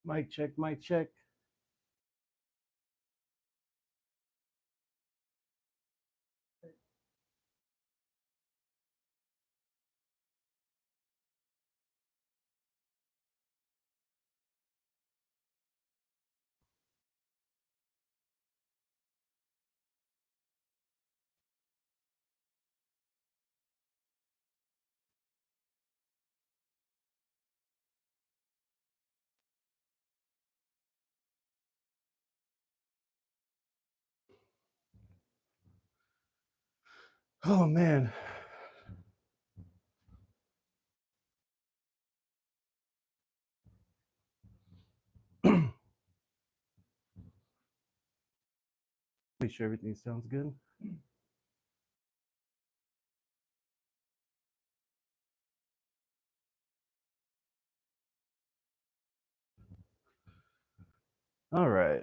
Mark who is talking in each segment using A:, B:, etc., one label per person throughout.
A: Mic check, mic check. Oh man. Make sure everything sounds good. All right.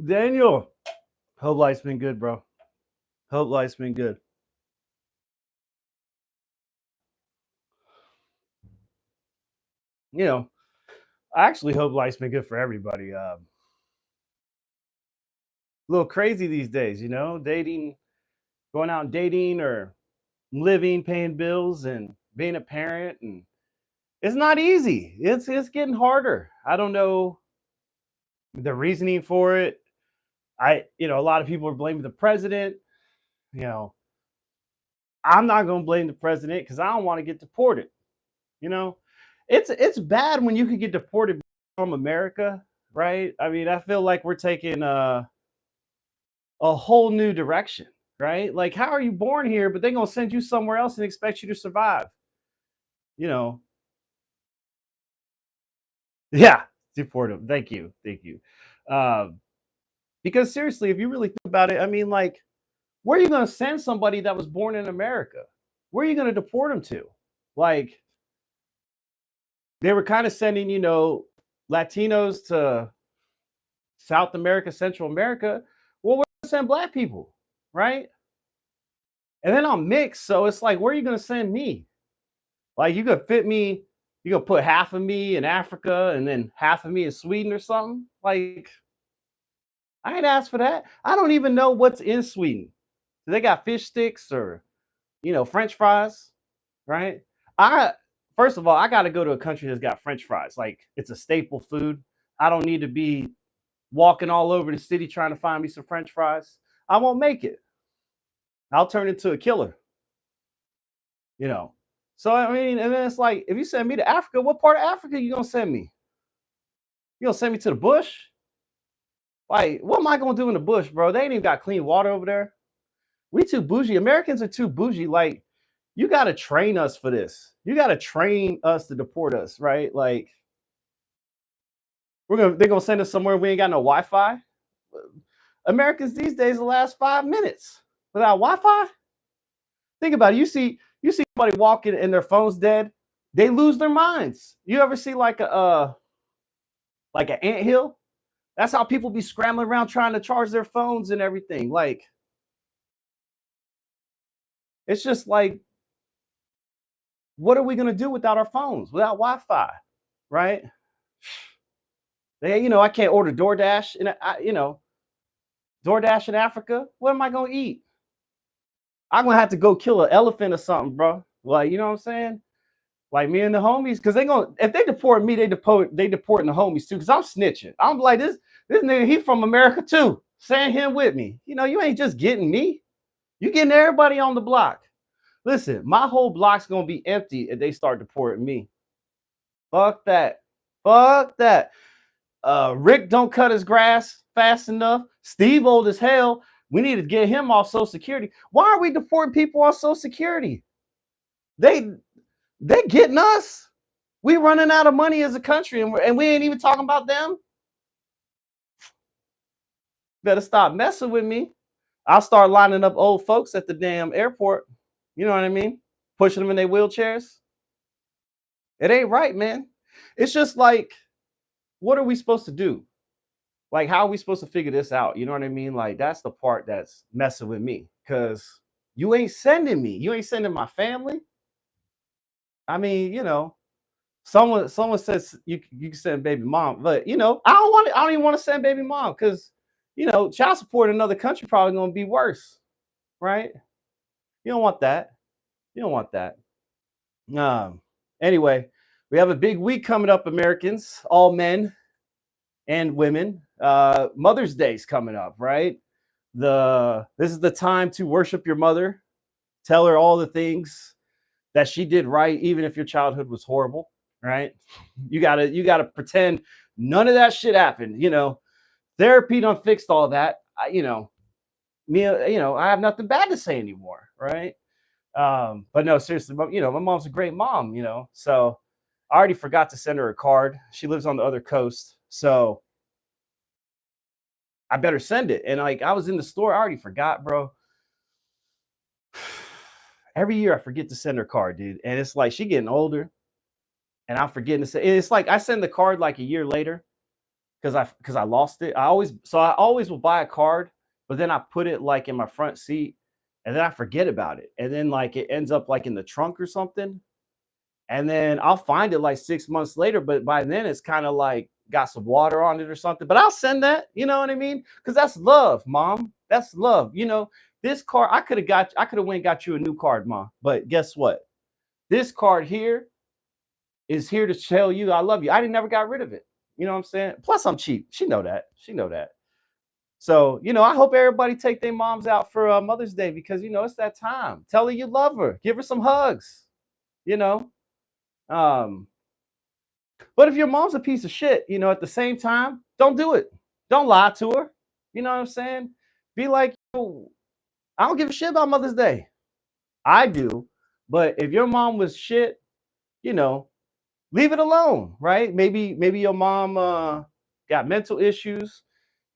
A: Daniel. Hope life's been good, bro. Hope life's been good. You know, I actually hope life's been good for everybody. A little crazy these days, dating, going out and dating or living, paying bills and being a parent, and it's not easy. It's getting harder. I don't know the reasoning for it. A lot of people are blaming the president. You know, I'm not going to blame the president because I don't want to get deported. You know, it's bad when you can get deported from America, right? I mean, I feel like we're taking a whole new direction, right? Like, how are you born here, but they're gonna send you somewhere else and expect you to survive? You know, yeah, deport them. Thank you, thank you. Um, because seriously, if you really think about it, I mean, like, where are you gonna send somebody that was born in America? Where are you gonna deport them to? Like, they were kind of sending, Latinos to South America, Central America. Well, we're gonna send black people, right? And then I'm mixed, so it's like, where are you gonna send me? Like, you could fit me, you could put half of me in Africa and then half of me in Sweden or something. Like, I ain't asked for that. I don't even know what's in Sweden. Do they got fish sticks or French fries, right? I First of all, I got to go to a country that's got French fries. Like, it's a staple food. I don't need to be walking all over the city trying to find me some French fries. I won't make it. I'll turn into a killer, you know. So I mean, and then it's like, if you send me to Africa, what part of Africa you gonna send me? You gonna send me to the bush? Like, what am I gonna do in the bush, bro? They ain't even got clean water over there. We too bougie. Americans are too bougie. Like, you gotta train us for this. You gotta train us to deport us, right? Like, they're gonna send us somewhere we ain't got no Wi-Fi. Americans these days will last 5 minutes without Wi-Fi. Think about it. You see somebody walking and their phone's dead, they lose their minds. You ever see like like an anthill? That's how people be scrambling around trying to charge their phones and everything. Like, it's just like, what are we gonna do without our phones, without Wi-Fi, right? I can't order DoorDash DoorDash in Africa. What am I gonna eat? I'm gonna have to go kill an elephant or something, bro. Like, you know what I'm saying? Like, me and the homies, because if they deport me, they deporting the homies too. Because I'm snitching. I'm like, this nigga, he from America too. Send him with me. You ain't just getting me. You getting everybody on the block. Listen, my whole block's gonna be empty if they start deporting me. Fuck that. Fuck that. Rick don't cut his grass fast enough. Steve old as hell. We need to get him off Social Security. Why are we deporting people on Social Security? They getting us. We running out of money as a country, and we ain't even talking about them. Better stop messing with me. I'll start lining up old folks at the damn airport. You know what I mean? Pushing them in their wheelchairs. It ain't right, man. It's just like, what are we supposed to do? Like, how are we supposed to figure this out? You know what I mean? Like, that's the part that's messing with me, because you ain't sending me. You ain't sending my family. I mean, someone says you can send baby mom, but I don't even want to send baby mom because child support in another country probably gonna be worse, right? You don't want that. You don't want that. Um. Anyway, we have a big week coming up, Americans, all men and women. Mother's Day's coming up, right? This is the time to worship your mother, tell her all the things that she did right, even if your childhood was horrible, right? You gotta pretend none of that shit happened. Therapy done fixed all that. I have nothing bad to say anymore, right? But no, seriously, my mom's a great mom, so I already forgot to send her a card. She lives on the other coast, so I better send it. And like, I was in the store, I already forgot, bro. Every year I forget to send her card, dude. And it's like she getting older and I'm forgetting to say it's like I send the card like a year later because I lost it. I always will buy a card, but then I put it like in my front seat and then I forget about it. And then like it ends up like in the trunk or something. And then I'll find it like 6 months later, but by then it's kind of like got some water on it or something. But I'll send that, you know what I mean? Because that's love, mom. That's love. This card I could have went and got you a new card, mom. But guess what? This card here is here to tell you I love you. I didn't never got rid of it. You know what I'm saying? Plus, I'm cheap. She know that. She know that. So, I hope everybody take their moms out for Mother's Day because it's that time. Tell her you love her. Give her some hugs. You know. Um, but if your mom's a piece of shit, at the same time, don't do it. Don't lie to her. You know what I'm saying? Be like, "Oh, I don't give a shit about Mother's Day. I do. But if your mom was shit, you know, leave it alone, right? Maybe your mom got mental issues.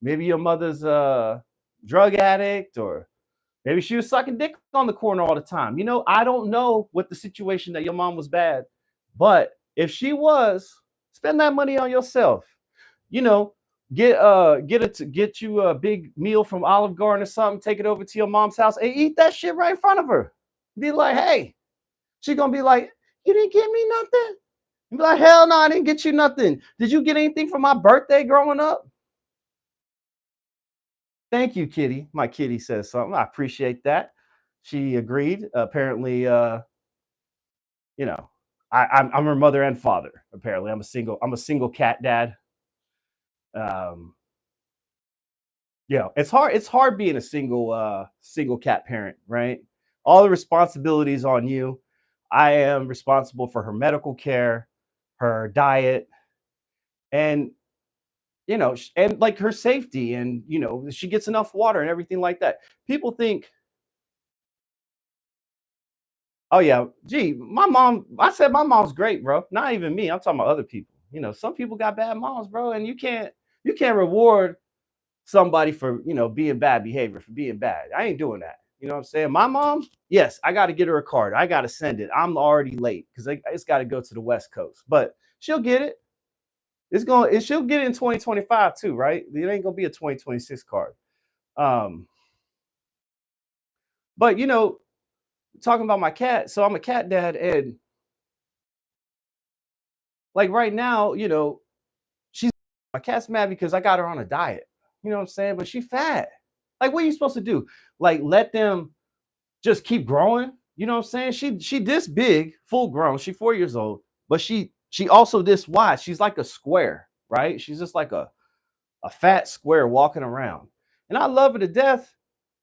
A: Maybe your mother's a drug addict, or maybe she was sucking dick on the corner all the time. I don't know what the situation that your mom was bad, but if she was, spend that money on yourself. You know, get you a big meal from Olive Garden or something. Take it over to your mom's house and eat that shit right in front of her. Be like, hey, she's gonna be like, you didn't give me nothing. You be like, hell no, I didn't get you nothing. Did you get anything for my birthday growing up? Thank you, Kitty. My kitty says something. I appreciate that. She agreed. Apparently, you know, I'm her mother and father. Apparently, I'm a single cat dad. Um, it's hard. It's hard being a single cat parent, right? All the responsibilities on you. I am responsible for her medical care, her diet, and and like her safety, and she gets enough water and everything like that. People think, oh yeah, gee, my mom. I said my mom's great, bro. Not even me. I'm talking about other people. Some people got bad moms, bro, and you can't reward somebody for being bad behavior, for being bad. I ain't doing that. You know what I'm saying? My mom, yes, I got to get her a card. I got to send it. I'm already late because it's got to go to the West Coast, but she'll get it. She'll get it in 2025 too, right? It ain't gonna be a 2026 card. Um, but talking about my cat, so I'm a cat dad, and like right now, she's my cat's mad because I got her on a diet. You know what I'm saying? But she fat. Like, what are you supposed to do? Like, let them just keep growing? You know what I'm saying? She this big, full grown. She 4 years old, but she also this wide. She's like a square, right? She's just like a fat square walking around. And I love her to death,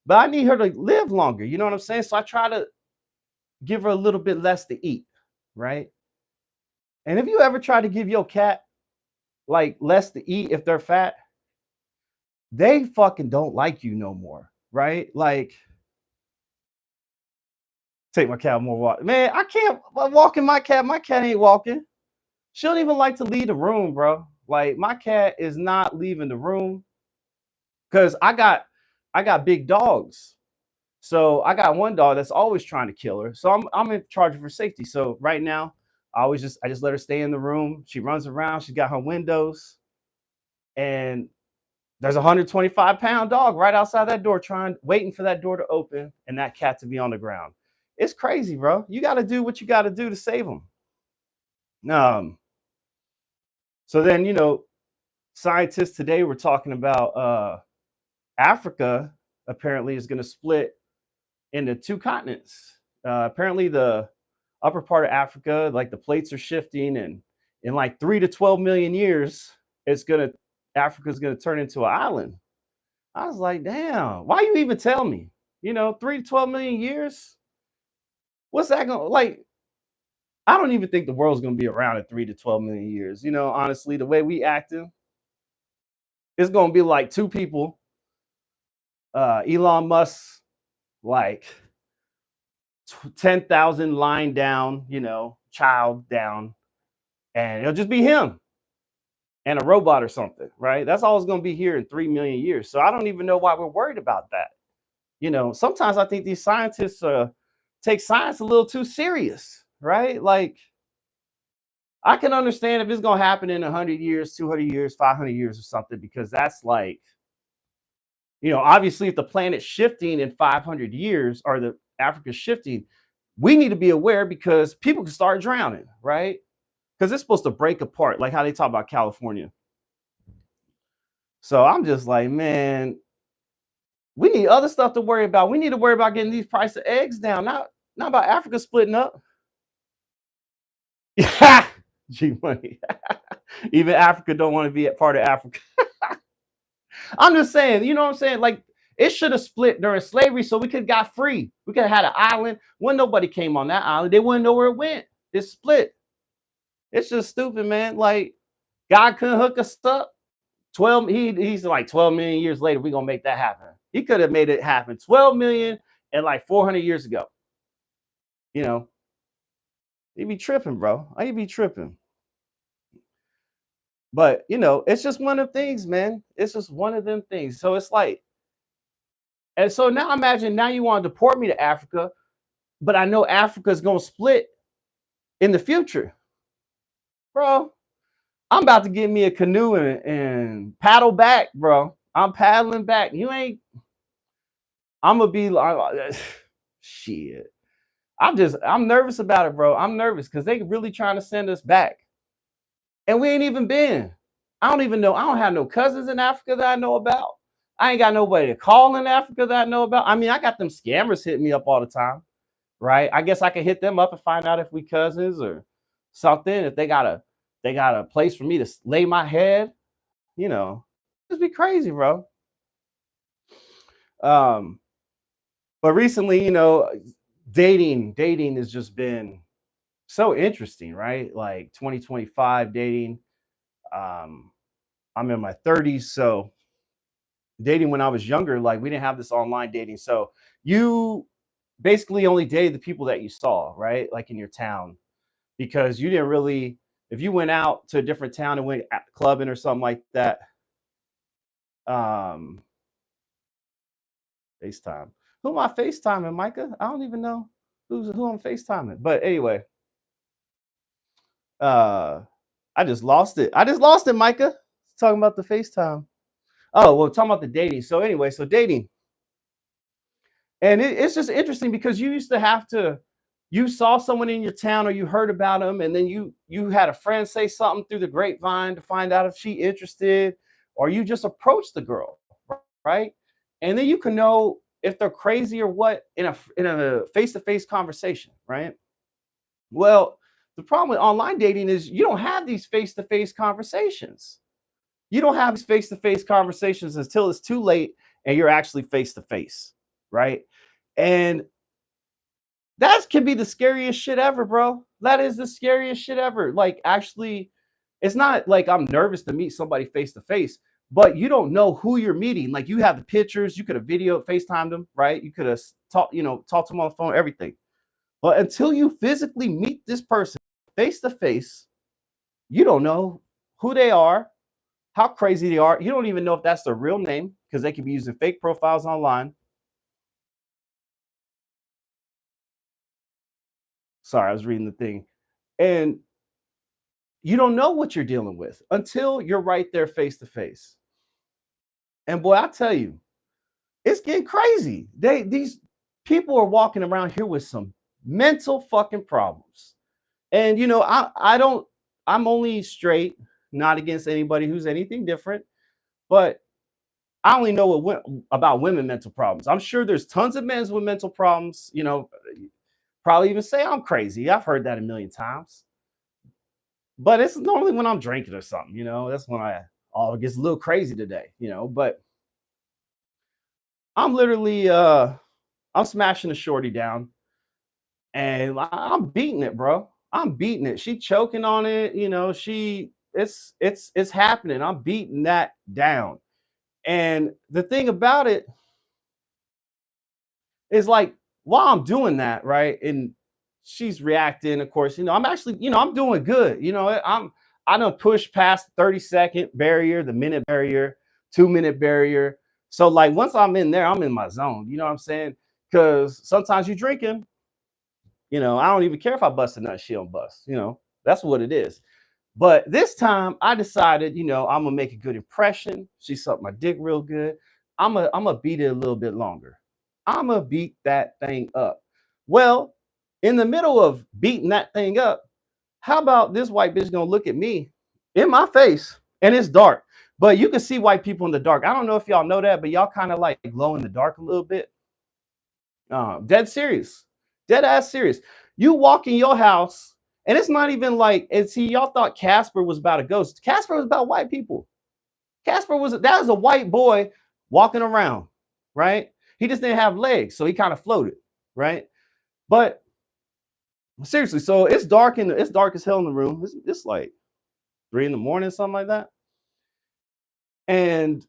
A: but I need her to live longer. You know what I'm saying? So I try to give her a little bit less to eat, right? And if you ever try to give your cat like less to eat if they're fat, they fucking don't like you no more, right? Like, take my cat more walk. Man, I can't walking my cat. My cat ain't walking. She don't even like to leave the room, bro. Like, my cat is not leaving the room because I got big dogs. So I got one dog that's always trying to kill her. So I'm in charge of her safety. So right now, I just let her stay in the room. She runs around. She's got her windows, and there's a 125-pound dog right outside that door, waiting for that door to open and that cat to be on the ground. It's crazy, bro. You got to do what you got to do to save them. Um, so then, scientists today were talking about Africa apparently is going to split into two continents. Apparently, the upper part of Africa, like the plates are shifting, and in like 3 to 12 million years, it's gonna Africa's gonna turn into an island. I was like, damn, why you even tell me? 3 to 12 million years. What's that gonna like? I don't even think the world's gonna be around in 3 to 12 million years. Honestly, the way we acting, it's gonna be like two people, Elon Musk, like 10,000 line down, child down, and it'll just be him and a robot or something, right? That's all it's going to be here in 3 million years. So I don't even know why we're worried about that. Sometimes I think these scientists take science a little too serious, right? Like, I can understand if it's going to happen in 100 years, 200 years, 500 years or something, because that's like, obviously if the planet's shifting in 500 years or the Africa's shifting, we need to be aware because people can start drowning, right? Because it's supposed to break apart, like how they talk about California. So I'm just like, man, we need other stuff to worry about. We need to worry about getting these price of eggs down, not about Africa splitting up. G money. Even Africa don't want to be a part of Africa. I'm just saying, you know what I'm saying? Like, it should have split during slavery so we could have got free. We could have had an island. When nobody came on that island, they wouldn't know where it went. It split. It's just stupid, man. Like, God couldn't hook us up. He's like 12 million years later, we're gonna make that happen. He could have made it happen 12 million and like 400 years ago. He'd be tripping, bro. I'd be tripping. But it's just one of them things, man. It's just one of them things. So it's like, and so now imagine now you want to deport me to Africa, but I know Africa's gonna split in the future. Bro, I'm about to get me a canoe and paddle back, bro. I'm paddling back. I'm gonna be like, shit. I'm nervous about it, bro. I'm nervous because they really trying to send us back. And we ain't even been. I don't even know. I don't have no cousins in Africa that I know about. I ain't got nobody to call in Africa that I know about. I mean, I got them scammers hitting me up all the time, right? I guess I can hit them up and find out if we cousins or something. If they got a place for me to lay my head, just be crazy, bro. But recently, dating has just been so interesting, right? Like 2025 dating. I'm in my 30s, so dating when I was younger, like we didn't have this online dating. So you basically only dated the people that you saw, right? Like in your town, because you didn't really, if you went out to a different town and went clubbing or something like that, um, FaceTime. Who am I FaceTiming, Micah? I don't even know who I'm FaceTiming. But anyway, uh, I just lost it. Micah. Talking about the FaceTime. Oh, well, talking about the dating. So anyway, so dating. And it's just interesting because you used to have to, you saw someone in your town or you heard about them, and then you had a friend say something through the grapevine to find out if she interested, or you just approached the girl, right? And then you can know if they're crazy or what in a face-to-face conversation, right? Well, the problem with online dating is you don't have these face-to-face conversations. You don't have face-to-face conversations until it's too late and you're actually face-to-face, right? And that can be the scariest shit ever, bro. That is the scariest shit ever. Like, actually, it's not like I'm nervous to meet somebody face-to-face, but you don't know who you're meeting. Like, you have the pictures, you could have video FaceTimed them, right? You could have talked to them on the phone, everything. But until you physically meet this person face-to-face, you don't know who they are, how crazy they are. You don't even know if that's their real name because they could be using fake profiles online. Sorry, I was reading the thing. And you don't know what you're dealing with until you're right there face to face. And boy, I tell you, it's getting crazy. These people are walking around here with some mental fucking problems. And I don't I'm only straight, not against anybody who's anything different, but I only know about women mental problems. I'm sure there's tons of men with mental problems, probably even say I'm crazy. I've heard that a million times. But it's normally when I'm drinking or something, that's when it gets a little crazy today. But I'm literally I'm smashing the shorty down and I'm beating it, bro. I'm beating it. She choking on it, it's happening. I'm beating that down. And the thing about it is like while I'm doing that, right? And she's reacting, of course, I'm actually, I'm doing good. I don't push past the 30-second barrier, the minute barrier, 2-minute barrier. So like once I'm in there, I'm in my zone. You know what I'm saying? Because sometimes you're drinking, I don't even care if I bust a nut, she don't bust. That's what it is. But this time I decided, I'm gonna make a good impression. She sucked my dick real good. I'm gonna beat it a little bit longer. I'm gonna beat that thing up. Well, in the middle of beating that thing up, how about this white bitch gonna look at me in my face and it's dark, but you can see white people in the dark. I don't know if y'all know that, but y'all kind of like glow in the dark a little bit. Dead serious, dead ass serious. You walk in your house, and it's not even like, and see, y'all thought Casper was about a ghost. Casper was about white people. That was a white boy walking around, right? He just didn't have legs, so he kind of floated, right? But seriously, so it's dark it's dark as hell in the room. It's like 3 in the morning, something like that. And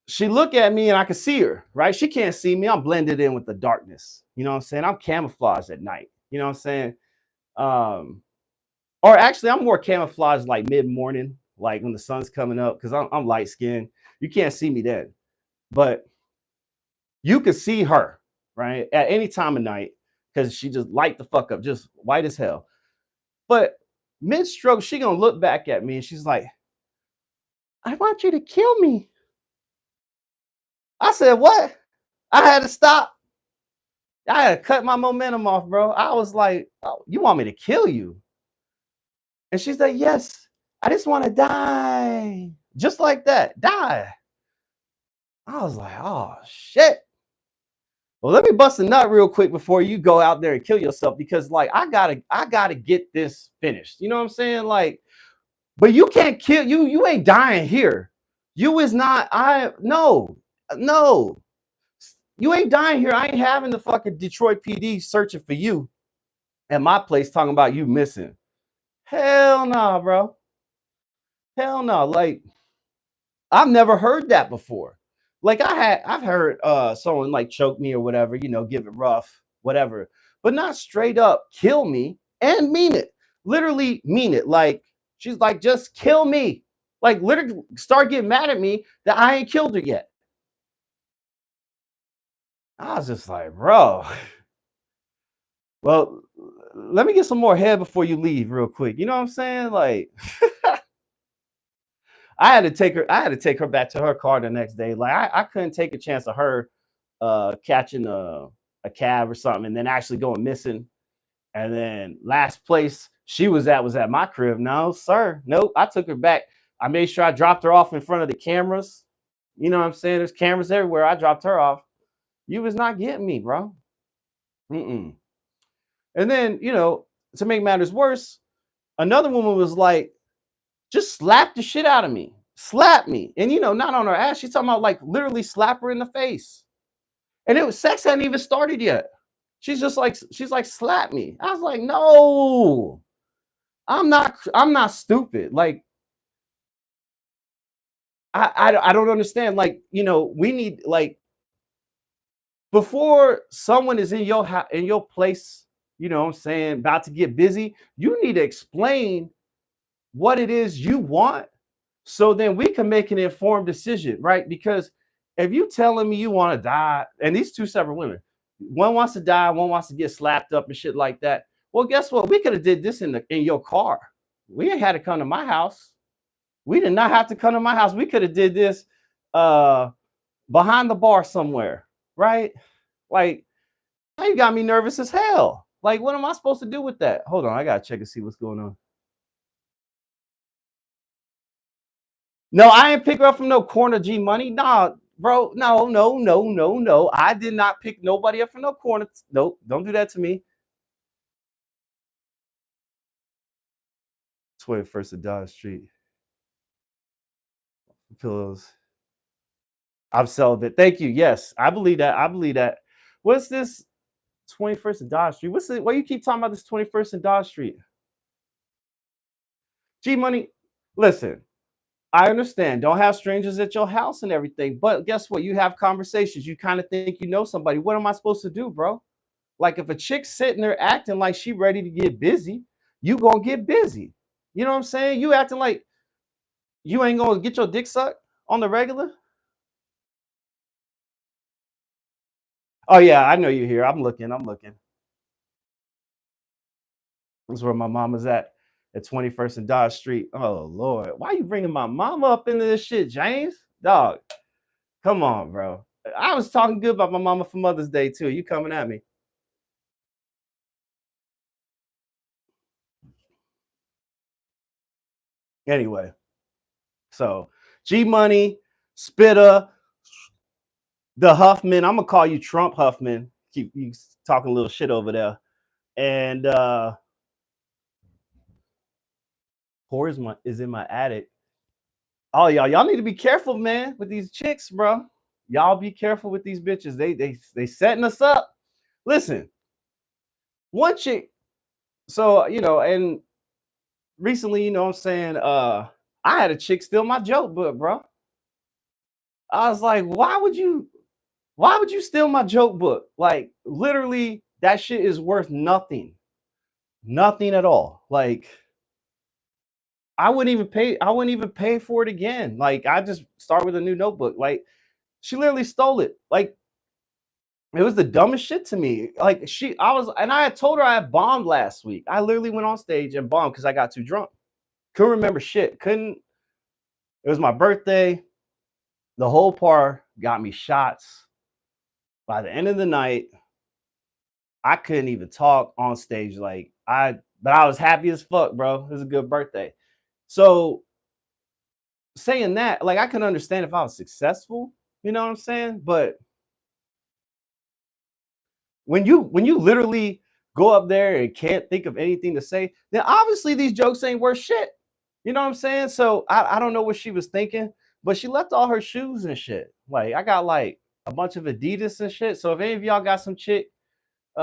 A: she looked at me and I could see her, right? She can't see me. I'm blended in with the darkness. You know what I'm saying? I'm camouflaged at night. You know what I'm saying? Or actually, I'm more camouflaged like mid-morning, like when the sun's coming up, because I'm light skinned. You can't see me then. But you could see her, right? At any time of night, because she just light the fuck up, just white as hell. But mid-stroke, she gonna look back at me and she's like, I want you to kill me. I said, what? I had to stop. I had to cut my momentum off, bro. I was like, oh, you want me to kill you? And she's like, yes, I just want to die. Just like that, die. I was like, oh, shit. Well, let me bust a nut real quick before you go out there and kill yourself, because like I gotta get this finished. You know what I'm saying? Like, but you can't kill you. You ain't dying here. You is not. No. You ain't dying here. I ain't having the fucking Detroit PD searching for you at my place talking about you missing. Hell no, nah, bro. Hell no. Nah. Like, I've never heard that before. Like I've heard someone like choke me or whatever, give it rough, whatever, but not straight up kill me and mean it. Literally mean it. Like she's like, just kill me. Like literally start getting mad at me that I ain't killed her yet. I was just like, bro. Well, let me get some more head before you leave real quick. You know what I'm saying? Like I had to take her back to her car the next day. Like I couldn't take a chance of her catching a cab or something and then actually going missing. And then last place she was at my crib. No, sir. Nope. I took her back. I made sure I dropped her off in front of the cameras. You know what I'm saying? There's cameras everywhere. I dropped her off. You was not getting me, bro. Mm-mm. And then, to make matters worse, another woman was like, just slap the shit out of me. Slap me. And, not on her ass. She's talking about like literally slap her in the face. And it was sex hadn't even started yet. She's like, slap me. I was like, no, I'm not stupid. Like, I don't understand. Like, we need like before someone is in your place, you know what I'm saying, about to get busy, you need to explain what it is you want so then we can make an informed decision, right? Because if you telling me you want to die, and these two separate women, one wants to die, one wants to get slapped up and shit like that. Well, guess what? We could have did this in your car. We ain't had to come to my house. We did not have to come to my house. We could have did this behind the bar somewhere, right? Like, now you got me nervous as hell. Like, what am I supposed to do with that? Hold on, I gotta check and see what's going on. No, I ain't pick her up from no corner, G Money. Nah, bro. No, no, no, no, no. I did not pick nobody up from no corner. Nope, don't do that to me. 21st of Dodge Street. Pillows. I'm celibate. Thank you. Yes, I believe that. I believe that. What's this 21st of Dodge Street? What's it? Why you keep talking about this 21st of Dodge Street? G Money, listen, I understand. Don't have strangers at your house and everything. But guess what? You have conversations. You kind of think you know somebody. What am I supposed to do, bro? Like if a chick's sitting there acting like she ready to get busy, you gonna get busy. You know what I'm saying? You acting like you ain't gonna get your dick sucked on the regular. Oh yeah, I know you're here. I'm looking. I'm looking. This is where my mama's at 21st and Dodge Street. Oh Lord, why you bringing my mama up into this shit, James? Dog, come on, bro. I was talking good about my mama for Mother's Day too. You coming at me? Anyway, so G Money, Spitter, the Huffman. I'm gonna call you Trump Huffman. Keep you talking a little shit over there. And whore is in my attic. Oh y'all need to be careful, man, with these chicks, bro. Y'all be careful with these bitches. They setting us up. Listen, one chick. So and recently, what I'm saying, I had a chick steal my joke book, bro. I was like, why would you steal my joke book? Like, literally, that shit is worth nothing. Nothing at all. Like, I wouldn't even pay for it again. Like, I just start with a new notebook. Like, she literally stole it. Like, it was the dumbest shit to me. Like, I had told her I had bombed last week. I literally went on stage and bombed because I got too drunk. Couldn't remember shit. Couldn't. It was my birthday. The whole par got me shots. By the end of the night, I couldn't even talk on stage. But I was happy as fuck, bro. It was a good birthday. So saying that, like, I can understand if I was successful, you know what I'm saying? But when you literally go up there and can't think of anything to say, then obviously these jokes ain't worth shit. You know what I'm saying? So I don't know what she was thinking, but she left all her shoes and shit. Like I got like a bunch of Adidas and shit. So if any of y'all got some chick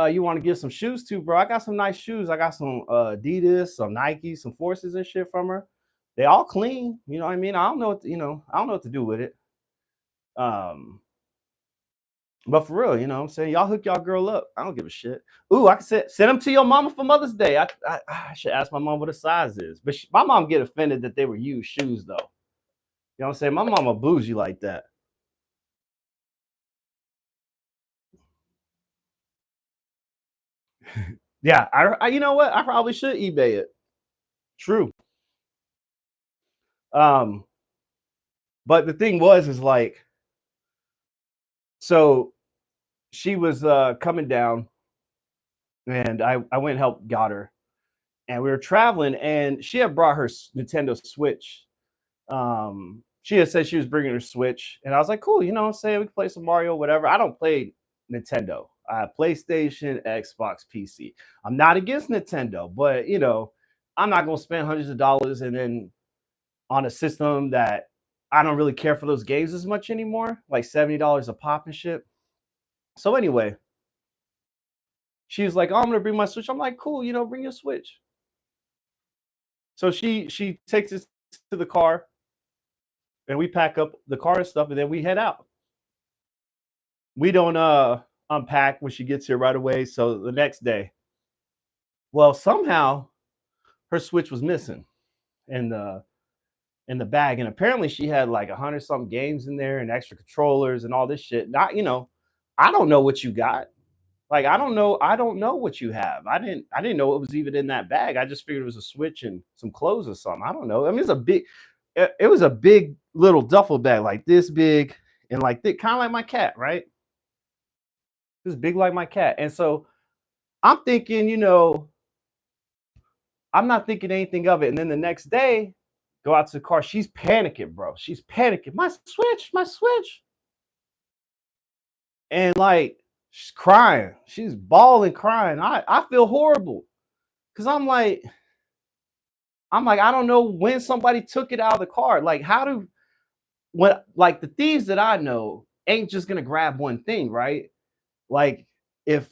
A: you want to give some shoes to, bro, I got some nice shoes. I got some Adidas, some Nike, some Forces and shit from her. They all clean. You know what I mean? I don't know what I don't know what to do with it. Um, but for real, what I'm saying, y'all hook y'all girl up. I don't give a shit. Ooh, I can send them to your mama for Mother's Day. I should ask my mom what a size is. But my mom get offended that they were used shoes though. You know what I'm saying? My mama bougie like that. Yeah, you know what? I probably should eBay it. True. Um, but the thing is like, so she was coming down, and I went and helped got her, and we were traveling, and she had brought her Nintendo Switch. She had said she was bringing her Switch, and I was like, cool, what I'm saying, we can play some Mario, whatever. I don't play Nintendo. I have PlayStation, Xbox, PC. I'm not against Nintendo, but I'm not gonna spend hundreds of dollars and then on a system that I don't really care for those games as much anymore, like $70 a pop and shit. So anyway, she was like, "Oh, I'm gonna bring my Switch." I'm like, "Cool, bring your Switch." So she takes us to the car, and we pack up the car and stuff, and then we head out. We don't unpack when she gets here right away. So the next day, well, somehow her Switch was missing in the bag, and apparently she had like 100 something games in there and extra controllers and all this shit. Not, I don't know what you got. Like I don't know what you have. I didn't know it was even in that bag. I just figured it was a Switch and some clothes or something. I don't know. I mean, it was a big little duffel bag, like this big and like thick, kind of like my cat, right? It was big like my cat. And so I'm thinking, I'm not thinking anything of it. And then the next day, Go out to the car. She's panicking, bro. She's panicking. My switch, my switch. And like she's crying. She's bawling, crying. I feel horrible. Cause I'm like, I don't know when somebody took it out of the car. Like, how do when like the thieves that I know ain't just gonna grab one thing, right? Like if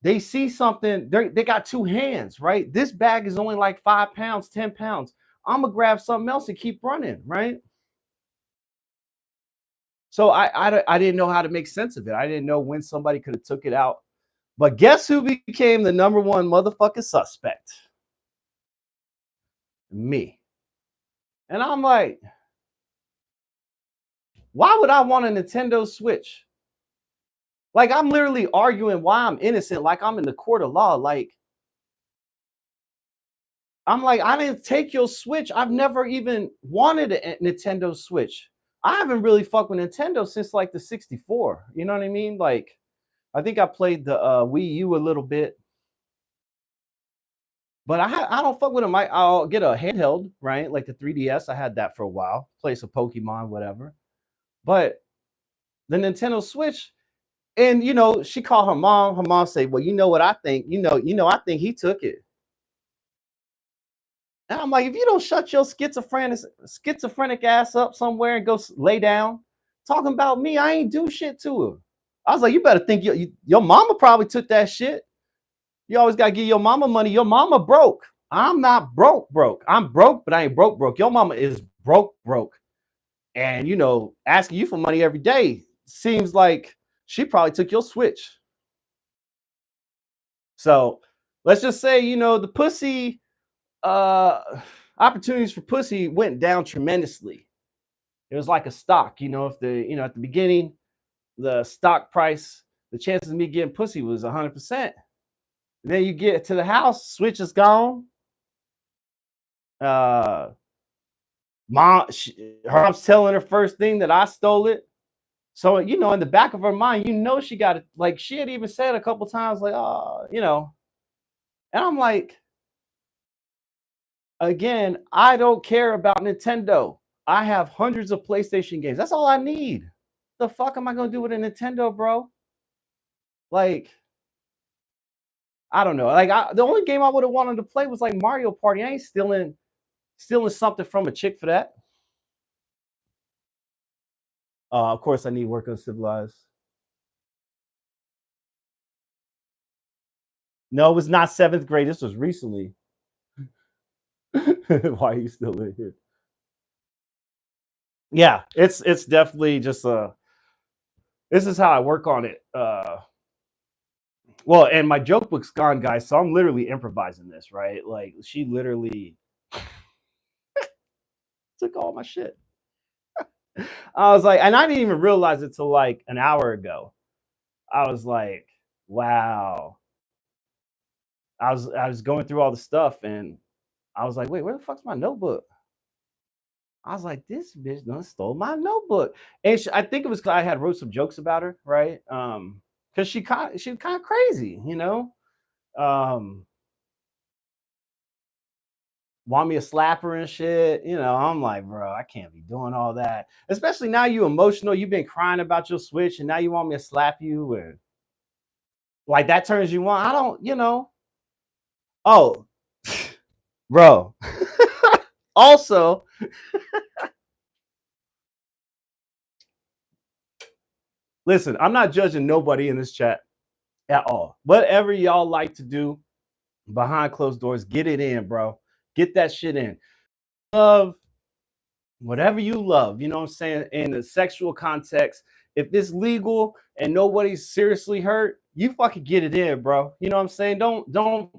A: they see something, they got two hands, right? This bag is only like 5 pounds, 10 pounds. I'm gonna grab something else and keep running, right? So I didn't know how to make sense of it. I didn't know when somebody could have took it out. But guess who became the number one motherfucking suspect? Me. And I'm like, why would I want a Nintendo Switch? Like I'm literally arguing why I'm innocent, like I'm in the court of law. Like I'm like, I didn't take your Switch. I've never even wanted a Nintendo Switch. I haven't really fucked with Nintendo since like the 64. You know what I mean? Like I think I played the Wii U a little bit, but I don't fuck with them. I'll get a handheld, right? Like the 3DS. I had that for a while. Play some Pokemon, whatever. But the Nintendo Switch, and she called her mom. Her mom said, "Well, you know what I think? I think he took it." And I'm like, if you don't shut your schizophrenic ass up somewhere and go lay down, talking about me, I ain't do shit to her. I was like, you better think your mama probably took that shit. You always gotta give your mama money. Your mama broke. I'm not broke. I'm broke, but I ain't broke. Your mama is broke. And asking you for money every day seems like she probably took your Switch. So let's just say, the pussy opportunities for pussy went down tremendously. It was like a stock, if at the beginning, the stock price, the chances of me getting pussy was 100%. Then you get to the house, Switch is gone. Mom, her mom's telling her first thing that I stole it. So, in the back of her mind, she got it. Like she had even said a couple times, like, oh, and I'm like, again, I don't care about Nintendo. I have hundreds of PlayStation games. That's all I need. The fuck am I gonna do with a Nintendo, bro? Like, I don't know. Like, the only game I would have wanted to play was like Mario Party. I ain't stealing something from a chick for that. Of course, I need work on Civilized. No, it was not 7th grade. This was recently. Why are you still in here? Yeah, it's definitely just this is how I work on it. Well, and my joke book's gone, guys, so I'm literally improvising this, right? Like she literally took all my shit. I was like, and I didn't even realize it till like an hour ago. I was like, wow. I was going through all the stuff and I was like, wait, where the fuck's my notebook? I was like, this bitch done stole my notebook. And I think it was because I had wrote some jokes about her, right? Because she was kind of crazy, Um, want me to slap her and shit. I'm like, bro, I can't be doing all that. Especially now you emotional. You've been crying about your Switch and now you want me to slap you and like that turns you on. I don't. Oh, bro. Also, listen, I'm not judging nobody in this chat at all. Whatever y'all like to do behind closed doors, get it in, bro. Get that shit in. Love whatever you love, you know what I'm saying, in the sexual context. If it's legal and nobody's seriously hurt, you fucking get it in, bro. You know what I'm saying? Don't go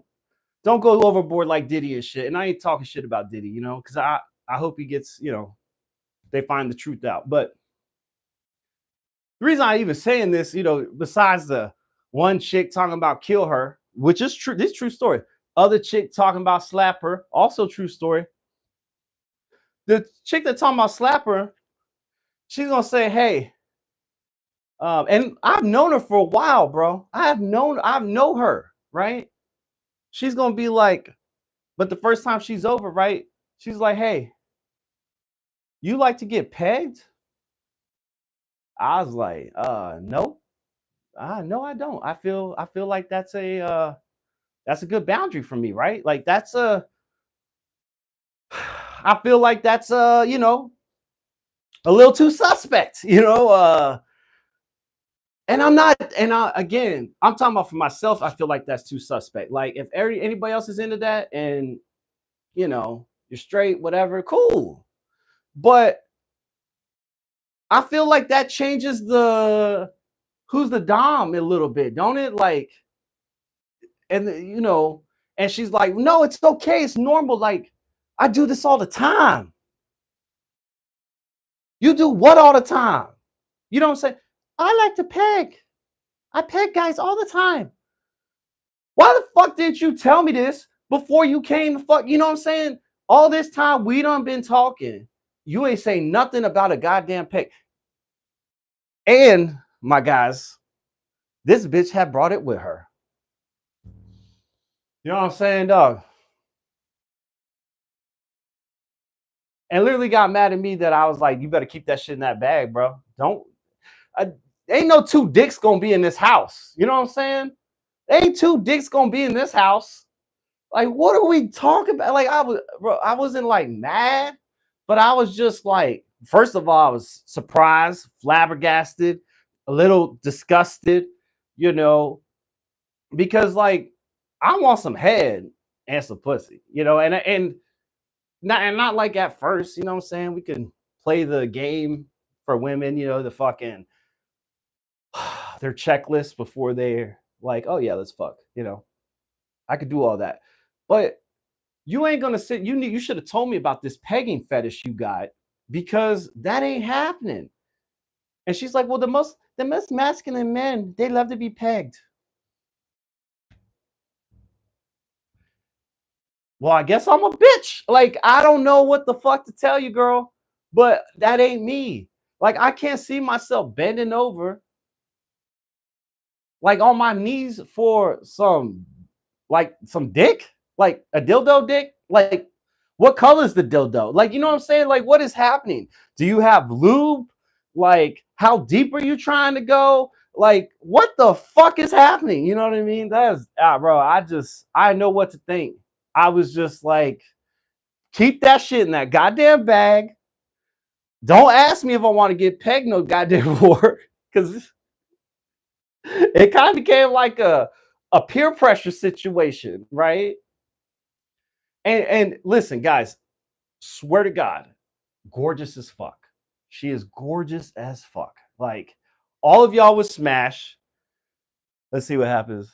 A: overboard like Diddy and shit. And I ain't talking shit about Diddy, because I hope he gets, they find the truth out. But the reason I even saying this, besides the one chick talking about kill her, which is true, this is true story. Other chick talking about slap her, also true story. The chick that talking about slap her, she's gonna say, hey, and I've known her for a while, bro. I've known her, right? She's gonna be like, but the first time she's over, right? She's like, hey, You like to get pegged? I was like, no. No, I don't. I feel like that's a good boundary for me, right? Like that's a I feel like that's a little too suspect, and I'm not, and again, I'm talking about for myself. I feel like that's too suspect. Like if anybody else is into that, and you're straight, whatever, cool. But I feel like that changes the who's the dom a little bit, don't it? Like, and and she's like, no, it's okay, it's normal. Like, I do this all the time. You do what all the time? You don't say, I like to peg. I peg guys all the time. Why the fuck didn't you tell me this before you came the fuck? You know what I'm saying? All this time we done been talking. You ain't saying nothing about a goddamn peg. And my guys, this bitch had brought it with her. You know what I'm saying, dog? And literally got mad at me that I was like, you better keep that shit in that bag, bro. Don't, I, ain't no two dicks gonna be in this house. You know what I'm saying? Ain't two dicks gonna be in this house. Like, what are we talking about? Like, I wasn't like mad, but I was just like, first of all, I was surprised, flabbergasted, a little disgusted, you know, because like I want some head and some pussy, and not like at first, you know what I'm saying? We can play the game for women, the fucking their checklist before they're like, oh yeah, let's fuck, I could do all that. But you ain't gonna sit, you should have told me about this pegging fetish you got, because that ain't happening. And she's like, well, the most masculine men, they love to be pegged. Well, I guess I'm a bitch. Like, I don't know what the fuck to tell you, girl, but that ain't me. Like, I can't see myself bending over, like on my knees for some dick, like a dildo dick. Like, what color is the dildo? Like, you know what I'm saying? Like, what is happening? Do you have lube? Like, how deep are you trying to go? Like, what the fuck is happening? You know what I mean? That's bro. I know what to think. I was just like, keep that shit in that goddamn bag. Don't ask me if I want to get pegged no goddamn more, because it kind of became like a peer pressure situation, right? And listen, guys, swear to God, gorgeous as fuck. She is gorgeous as fuck. Like, all of y'all would smash. Let's see what happens.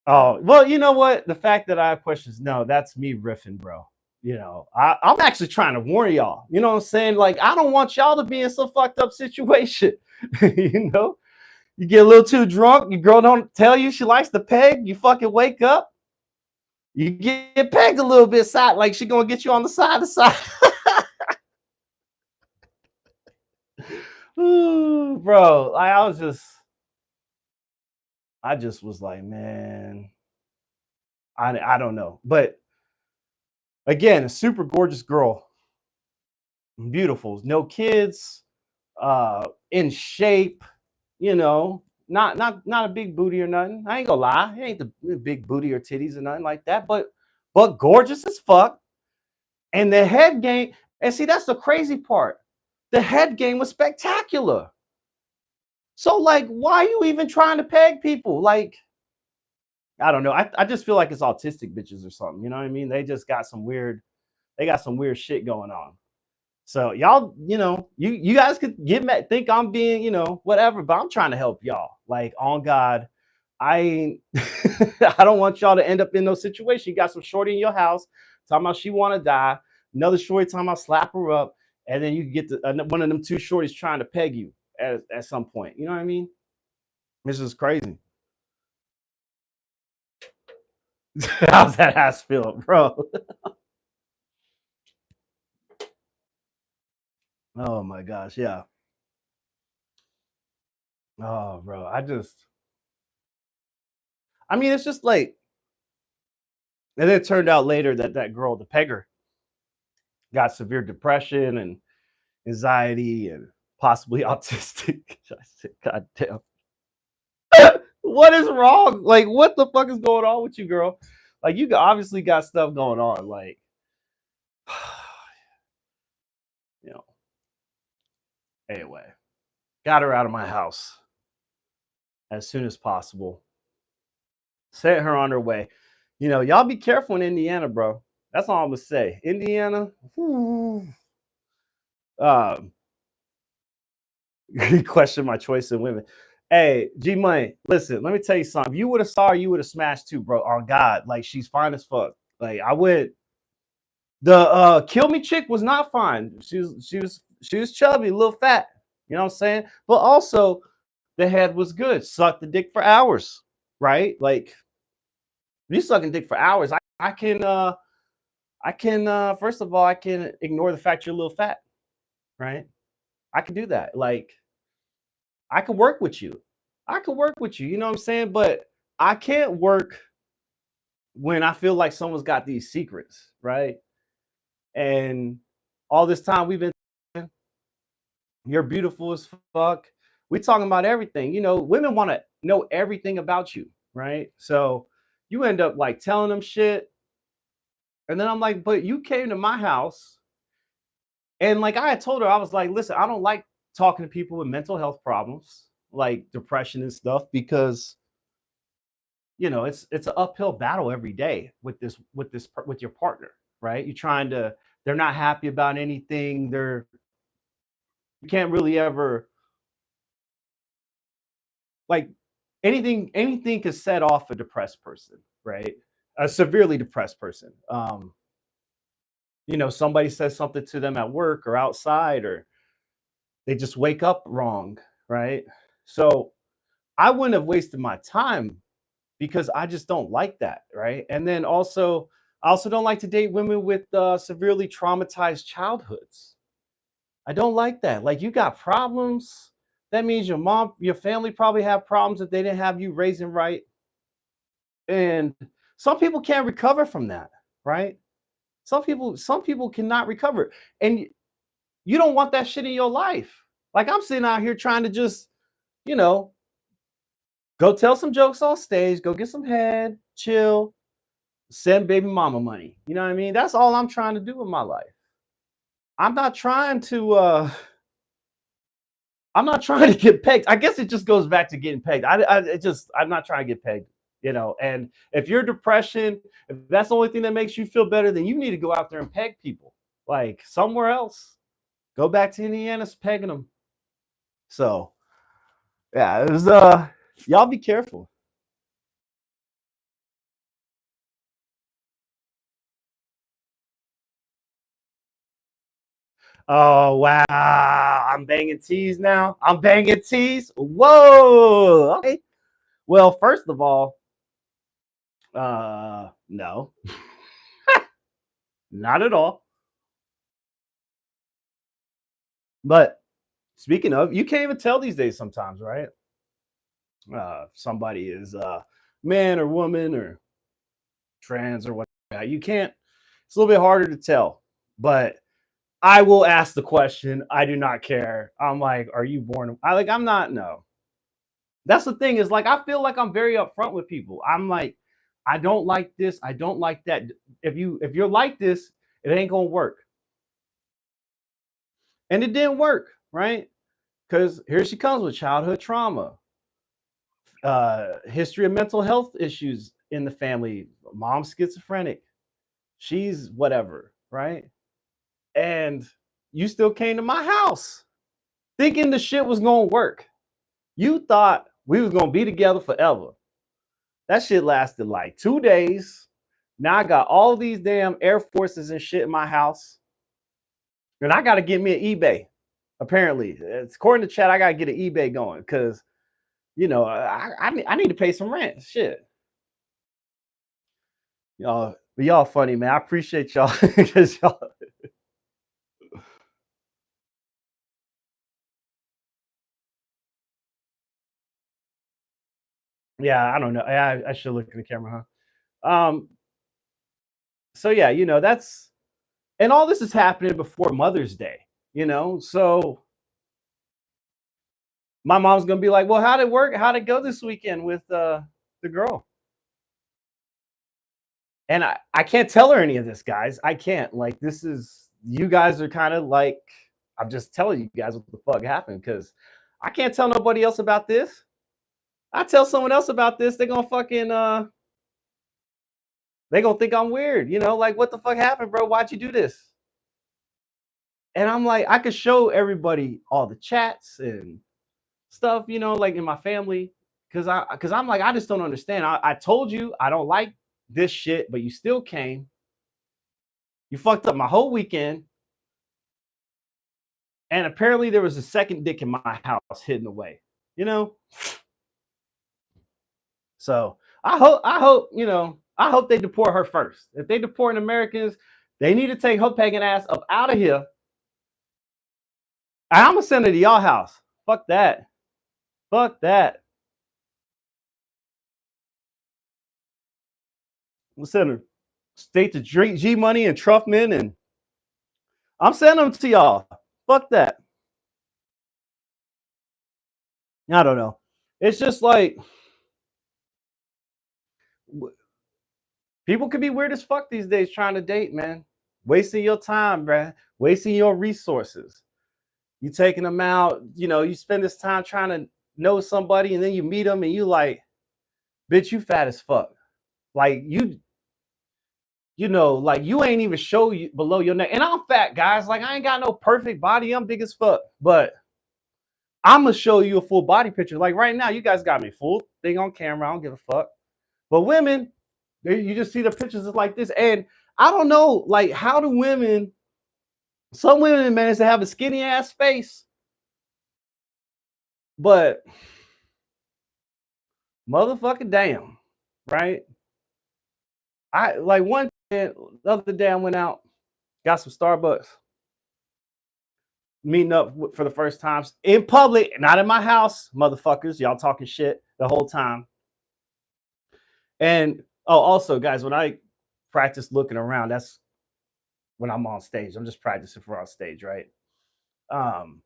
A: Oh, well, you know what? The fact that I have questions, no, that's me riffing, bro. I'm actually trying to warn y'all. You know what I'm saying? Like, I don't want y'all to be in some fucked up situation. you know, you get a little too drunk, your girl don't tell you she likes to peg, you fucking wake up, you get pegged a little bit side, like she gonna get you on the side to side. Ooh, bro, I just was like, man, I don't know. But again, a super gorgeous girl, beautiful, no kids, in shape, not a big booty or nothing. I ain't gonna lie, it ain't the big booty or titties or nothing like that, but gorgeous as fuck. And the head game, and see, that's the crazy part. The head game was spectacular. So, like, why are you even trying to peg people? Like, I don't know. I just feel like it's autistic bitches or something. You know what I mean? They got some weird shit going on. So y'all, you guys could get mad, think I'm being, whatever, but I'm trying to help y'all. Like, on God, I I don't want y'all to end up in those situations. You got some shorty in your house talking about she want to die. Another shorty talking about slap her up, and then you get one of them two shorties trying to peg you at some point. You know what I mean? This is crazy. How's that ass feel, bro? Oh my gosh, yeah. Oh, bro, I just I mean, it's just like, and then it turned out later that that girl, the pegger, got severe depression and anxiety and possibly autistic. I said, God damn. What is wrong? Like, what the fuck is going on with you, girl? Like, you obviously got stuff going on. Like, you know, anyway, got her out of my house as soon as possible. Sent her on her way. You know, y'all be careful in Indiana, bro. That's all I'm gonna say. Indiana, whew, um, question my choice in women. Hey, G Money, listen, let me tell you something. If you would have saw her, you would have smashed too, bro. On God, like she's fine as fuck. Like I would. The kill me chick was not fine. She was chubby, a little fat. You know what I'm saying? But also the head was good. Sucked the dick for hours, right? Like you sucking dick for hours. I can first of all I can ignore the fact you're a little fat, right? I can do that. Like I can work with you. I can work with you. You know what I'm saying? But I can't work when I feel like someone's got these secrets, right? And all this time we've been, you're beautiful as fuck. We're talking about everything. You know, women want to know everything about you, right? So you end up like telling them shit. And then I'm like, but you came to my house. And like I had told her, I was like, listen, I don't like talking to people with mental health problems, like depression and stuff, because you know it's an uphill battle every day with your partner, right? You're trying to, they're not happy about anything. They're, you can't really ever like anything could set off a depressed person, right? A severely depressed person. You know, somebody says something to them at work or outside, or they just wake up wrong, right? So I wouldn't have wasted my time because I just don't like that, right? And then also, I also don't like to date women with severely traumatized childhoods. I don't like that. Like you got problems. That means your mom, your family probably have problems if they didn't have you raising right. And some people can't recover from that, right? Some people cannot recover. And you don't want that shit in your life. Like I'm sitting out here trying to just, you know, go tell some jokes on stage, go get some head, chill, send baby mama money. You know what I mean? That's all I'm trying to do in my life. I'm not trying to I'm not trying to get pegged. I guess it just goes back to getting pegged. I'm not trying to get pegged, you know. And if you're depression, if that's the only thing that makes you feel better, then you need to go out there and peg people like somewhere else. Go back to Indiana's pegging them. So yeah, it was y'all be careful. Oh wow, I'm banging T's now. I'm banging T's. Whoa. Okay. Well, first of all, no, not at all. But speaking of, you can't even tell these days sometimes, right? Somebody is man or woman or trans or whatever. You can't. It's a little bit harder to tell, but I will ask the question. I do not care. I'm like, are you born? I like. I'm not. No. That's the thing. Is like I feel like I'm very upfront with people. I'm like, I don't like this. I don't like that. If you're like this, it ain't gonna work. And it didn't work, right? Because here she comes with childhood trauma, history of mental health issues in the family. Mom's schizophrenic. She's whatever, right? And you still came to my house thinking the shit was gonna work. You thought we was gonna be together forever. That shit lasted like 2 days. Now I got all these damn Air Forces and shit in my house. And I gotta get me an eBay. Apparently. It's according to chat, I gotta get an eBay going because you know I need to pay some rent. Shit. Y'all funny, man. I appreciate y'all because y'all. Yeah, I don't know. I should look in the camera, huh? So yeah, that's and all this is happening before Mother's Day. So my mom's gonna be like, "Well, how'd it work? How'd it go this weekend with the girl?" And I can't tell her any of this, guys. I can't. Like, this is you guys are kind of like I'm just telling you guys what the fuck happened because I can't tell nobody else about this. I tell someone else about this, they're gonna fucking they gonna think I'm weird. Like, what the fuck happened, bro? Why'd you do this? And I'm like, I could show everybody all the chats and stuff, like in my family. Cause I'm like, I just don't understand. I told you I don't like this shit, but you still came. You fucked up my whole weekend. And apparently there was a second dick in my house hidden away. You know? So I hope they deport her first. If they deport Americans, they need to take her pagan ass up out of here. I'm gonna send her to y'all house. Fuck that. Fuck that. I'm sending her state to drink G Money and Truffman, and I'm sending them to y'all. Fuck that. I don't know. It's just like people can be weird as fuck these days trying to date, man. Wasting your time, bruh. Wasting your resources. You taking them out, you spend this time trying to know somebody, and then you meet them and you like, bitch, you fat as fuck. Like like you ain't even show you below your neck. And I'm fat, guys. Like I ain't got no perfect body. I'm big as fuck. But I'm gonna show you a full body picture. Like right now, you guys got me full thing on camera. I don't give a fuck. But women, you just see the pictures like this. And I don't know, like, how do women, some women manage to have a skinny ass face, but motherfucking damn, right? I like one day, the other day I went out, got some Starbucks, meeting up for the first time in public, not in my house, motherfuckers. Y'all talking shit the whole time. And also, guys, when I practice looking around, that's when I'm on stage. I'm just practicing for on stage, right? Um,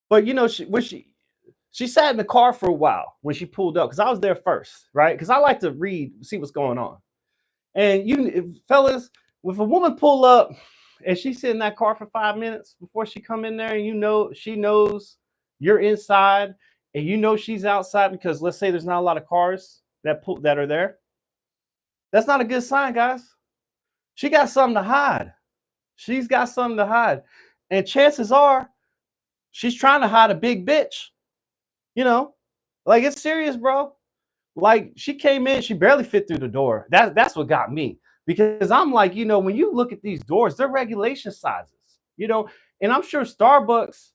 A: but she sat in the car for a while when she pulled up because I was there first, right? Because I like to read, see what's going on. And fellas, if a woman pull up and she sit in that car for 5 minutes before she come in there, and she knows you're inside, and she's outside because let's say there's not a lot of cars that are there. That's not a good sign, guys. She got something to hide. She's got something to hide, and chances are she's trying to hide a big bitch. You know, like it's serious, bro. Like she came in, she barely fit through the door. That's what got me because I'm like, when you look at these doors, they're regulation sizes, and I'm sure Starbucks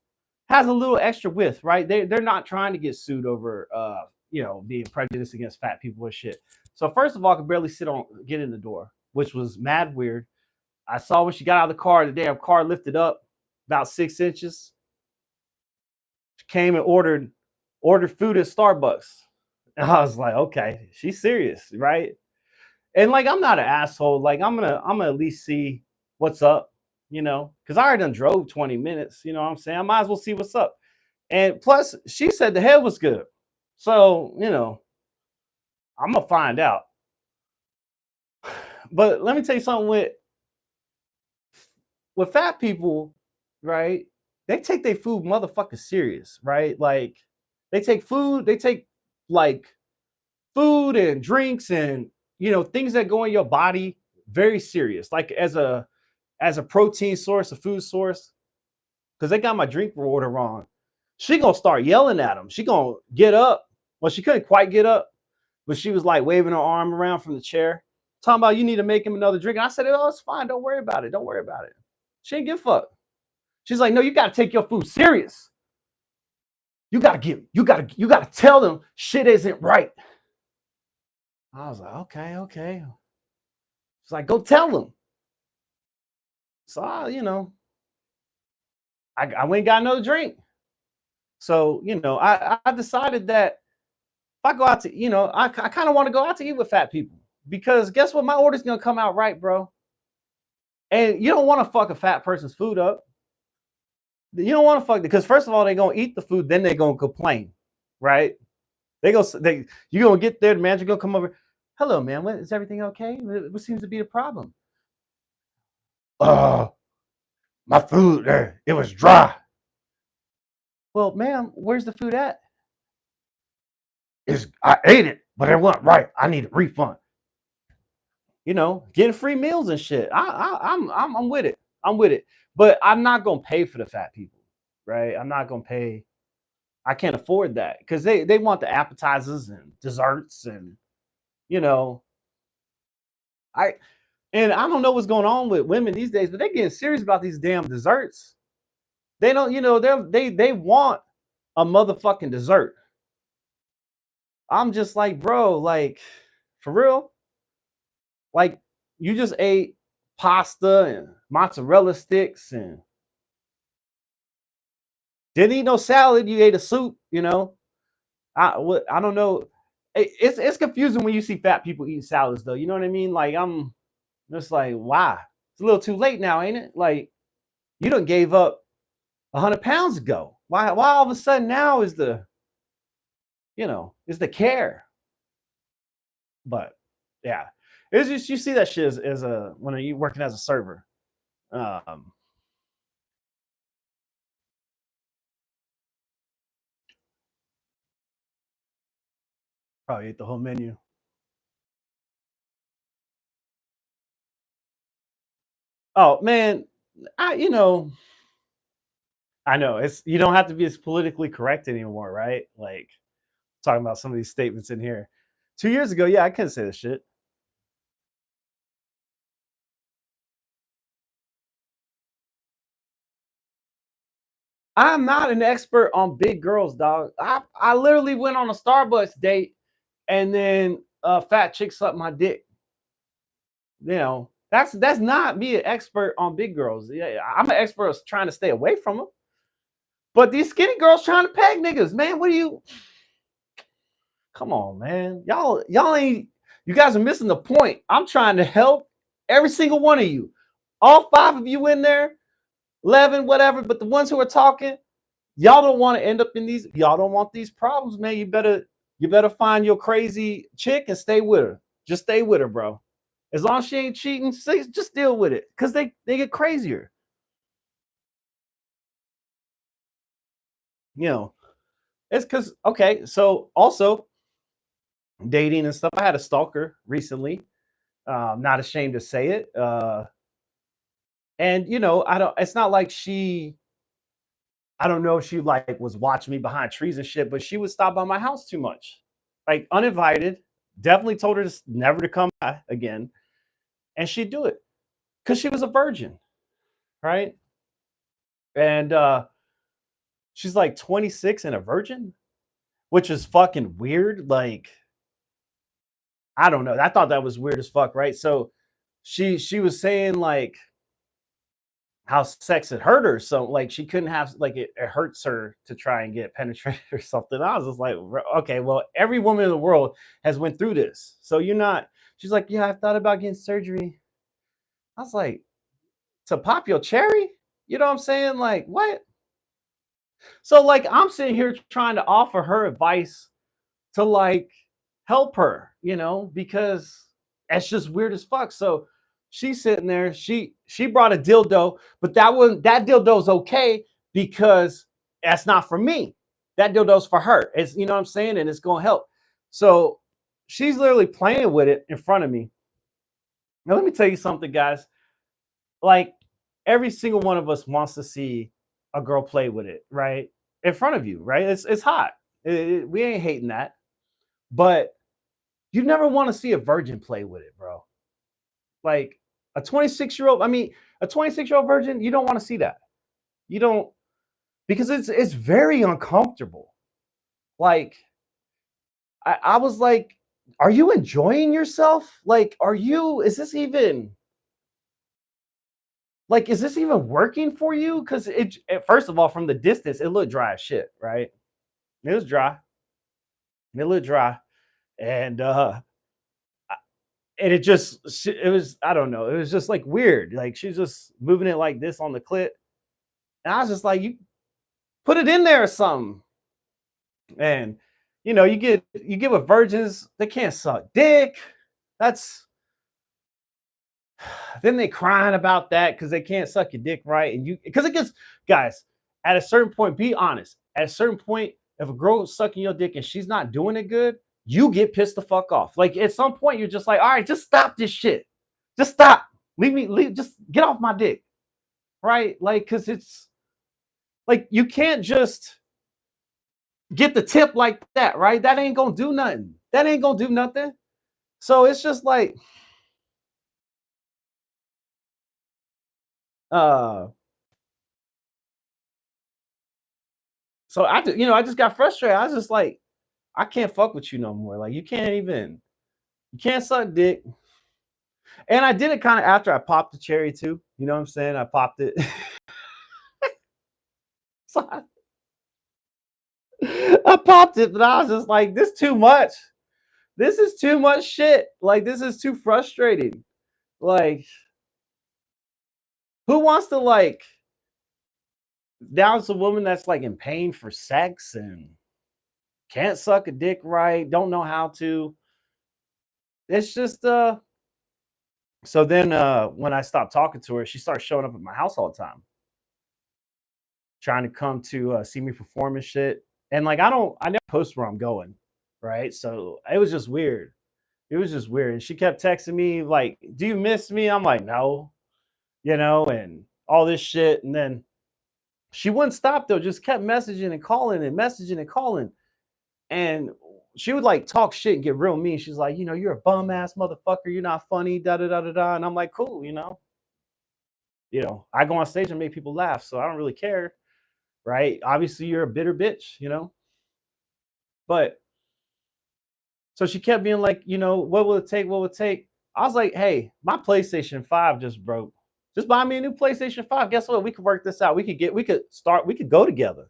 A: has a little extra width, right? They're not trying to get sued over, being prejudiced against fat people and shit. So first of all, I could barely get in the door, which was mad weird. I saw when she got out of the car, the damn car lifted up about 6 inches. She came and ordered food at Starbucks. And I was like, okay, she's serious, right? And like, I'm not an asshole. Like, I'm gonna at least see what's up, because I already done drove 20 minutes. You know what I'm saying? I might as well see what's up. And plus, she said the head was good, so I'm gonna find out. But let me tell you something with fat people, right? They take their food motherfucking serious, right? Like, they take like food and drinks and things that go in your body very serious, like as a protein source, a food source. Because they got my drink order wrong. She gonna start yelling at them. She gonna get up. Well, she couldn't quite get up, but she was like waving her arm around from the chair, talking about you need to make him another drink. And I said, oh, it's fine, don't worry about it, don't worry about it. She ain't give a fuck. She's like, no, you gotta take your food serious. You gotta tell them shit isn't right. I was like, okay. It's like, go tell them. So I went and got another drink. So, I decided that if I go out to, I kind of want to go out to eat with fat people because guess what? My order's going to come out right, bro. And you don't want to fuck a fat person's food up. You don't want to fuck because first of all, they're going to eat the food, then they're going to complain, right? You're going to get there, the manager going to come over. Hello, man. Is everything okay? What seems to be the problem? Oh, my food there, it was dry. Well, ma'am, where's the food at? I ate it, but it wasn't right. I need a refund. Getting free meals and shit. I'm with it. I'm with it. But I'm not gonna pay for the fat people, right? I'm not gonna pay. I can't afford that because they want the appetizers and desserts and you know I I don't know what's going on with women these days, but they're getting serious about these damn desserts. They don't, they want a motherfucking dessert. I'm just like, bro, like for real, like you just ate pasta and mozzarella sticks and didn't eat no salad. You ate a soup, I don't know. It's confusing when you see fat people eating salads, though. You know what I mean? Like I'm just like, why? It's a little too late now, ain't it? Like you done gave up 100 pounds ago. Why all of a sudden now is the care? But yeah, it's just you see that shit as a when you working as a server. Um, Probably ate the whole menu. Oh man, I you know I know it's you don't have to be as politically correct anymore, right? Like talking about some of these statements in here. 2 years ago, yeah, I couldn't say this shit. I'm not an expert on big girls, dog. I literally went on a Starbucks date and then a fat chick sucked my dick. That's not me an expert on big girls. Yeah, I'm an expert trying to stay away from them. But these skinny girls trying to peg niggas, man. What do you? Come on, man. Y'all ain't. You guys are missing the point. I'm trying to help every single one of you. All five of you in there, 11, whatever. But the ones who are talking, y'all don't want to end up in these. Y'all don't want these problems, man. You better find your crazy chick and stay with her. Just stay with her, bro. As long as she ain't cheating, just deal with it. Cause they get crazier. You know, it's because okay. So also dating and stuff. I had a stalker recently. I'm not ashamed to say it. And I don't. It's not like she. I don't know if she like was watching me behind trees and shit, but she would stop by my house too much, like uninvited. Definitely told her to never to come by again, and she'd do it because she was a virgin, right? And she's like 26 and a virgin, which is fucking weird. Like I don't know. I thought that was weird as fuck, right? So she was saying like how sex had hurt her, so like she couldn't have like it hurts her to try and get penetrated or something. I was just like, okay, well, every woman in the world has went through this, so you're not. She's like, yeah, I've thought about getting surgery. I was like, to pop your cherry? You know what I'm saying? Like what? So like I'm sitting here trying to offer her advice to like help her, because that's just weird as fuck. So she's sitting there. She brought a dildo, but that dildo's okay because that's not for me. That dildo's for her. It's what I'm saying, and it's gonna help. So she's literally playing with it in front of me. Now let me tell you something, guys. Like every single one of us wants to see a girl play with it, right? In front of you, right? It's hot. We ain't hating that. But you never want to see a virgin play with it, bro. Like a 26-year-old, I mean, a 26-year-old virgin, you don't want to see that. You don't because it's very uncomfortable. Like I was like, are you enjoying yourself? Like, is this even like, is this even working for you? Because first of all, from the distance, it looked dry as shit, right? It was dry. It looked dry, and and it was, I don't know, it was just like weird. Like she's just moving it like this on the clit, and I was just like, you put it in there or something. And you get with virgins, they can't suck dick. That's then they crying about that because they can't suck your dick right, and you because it gets guys at a certain point. Be honest. At a certain point, if a girl is sucking your dick and she's not doing it good, you get pissed the fuck off. Like at some point, you're just like, all right, just stop this shit. Just stop. Leave me. Just get off my dick, right? Like, because it's like you can't just get the tip like that, right? That ain't gonna do nothing. That ain't gonna do nothing. So it's just like, uh, so I just got frustrated. I was just like, I can't fuck with you no more. Like you can't suck dick. And I did it kind of after I popped the cherry too. You know what I'm saying? I popped it. So I popped it, but I was just like, this too much. This is too much shit. Like this is too frustrating. Like, who wants to like down a woman that's like in pain for sex and can't suck a dick right, don't know how to. It's just so then when I stopped talking to her, she started showing up at my house all the time, trying to come to see me perform and shit. And like I never post where I'm going, right? So it was just weird. It was just weird. And she kept texting me like, "Do you miss me?" I'm like, "No," and all this shit. And then she wouldn't stop though, just kept messaging and calling and messaging and calling. And she would like talk shit and get real mean. She's like, you're a bum ass motherfucker. You're not funny. Da da da da da. And I'm like, cool. I go on stage and make people laugh, so I don't really care, right? Obviously, you're a bitter bitch. But so she kept being like, what will it take? What will it take? I was like, hey, my PlayStation 5 just broke. Just buy me a new PlayStation 5. Guess what? We could work this out. We could go together.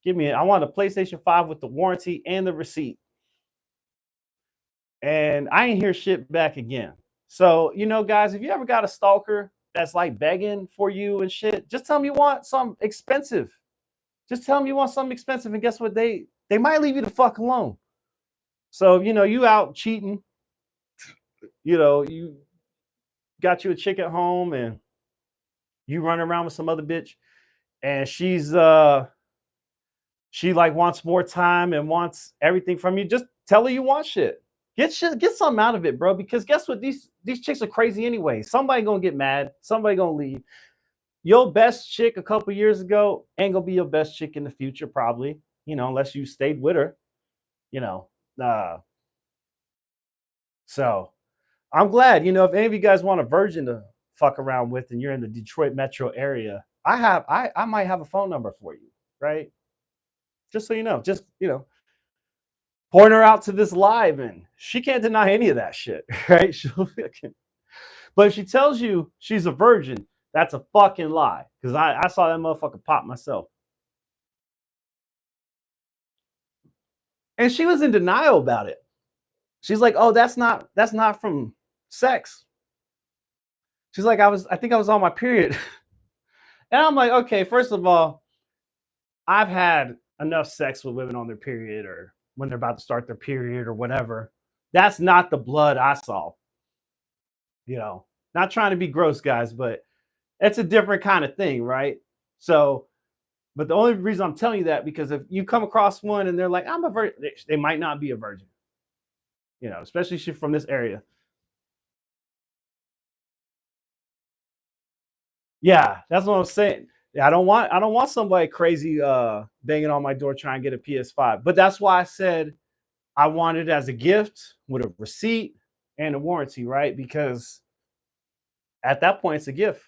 A: I want a PlayStation 5 with the warranty and the receipt. And I ain't hear shit back again. So, guys, if you ever got a stalker that's like begging for you and shit, just tell them you want something expensive. Just tell them you want something expensive, and guess what? They might leave you the fuck alone. So, you out cheating, you got you a chick at home and you run around with some other bitch, and she like wants more time and wants everything from you. Just tell her you want shit. Get something out of it, bro. Because guess what? These chicks are crazy anyway. Somebody gonna get mad. Somebody gonna leave. Your best chick a couple years ago ain't gonna be your best chick in the future, probably. Unless you stayed with her. You know. Uh, so I'm glad. If any of you guys want a virgin to fuck around with, and you're in the Detroit metro area, I might have a phone number for you, right? Just so you know. Just point her out to this live, and she can't deny any of that shit, right? But if she tells you she's a virgin, that's a fucking lie. Because I saw that motherfucker pop myself. And she was in denial about it. She's like, oh, that's not from sex. She's like, I think I was on my period. And I'm like, okay, first of all, I've had enough sex with women on their period or when they're about to start their period or whatever. That's not the blood I saw. Not trying to be gross, guys, but it's a different kind of thing, right? So, but the only reason I'm telling you that because if you come across one and they're like, I'm a virgin, they might not be a virgin, especially if you're from this area. Yeah, that's what I'm saying. I don't want somebody crazy banging on my door trying to get a PS5. But that's why I said I want it as a gift with a receipt and a warranty, right? Because at that point it's a gift.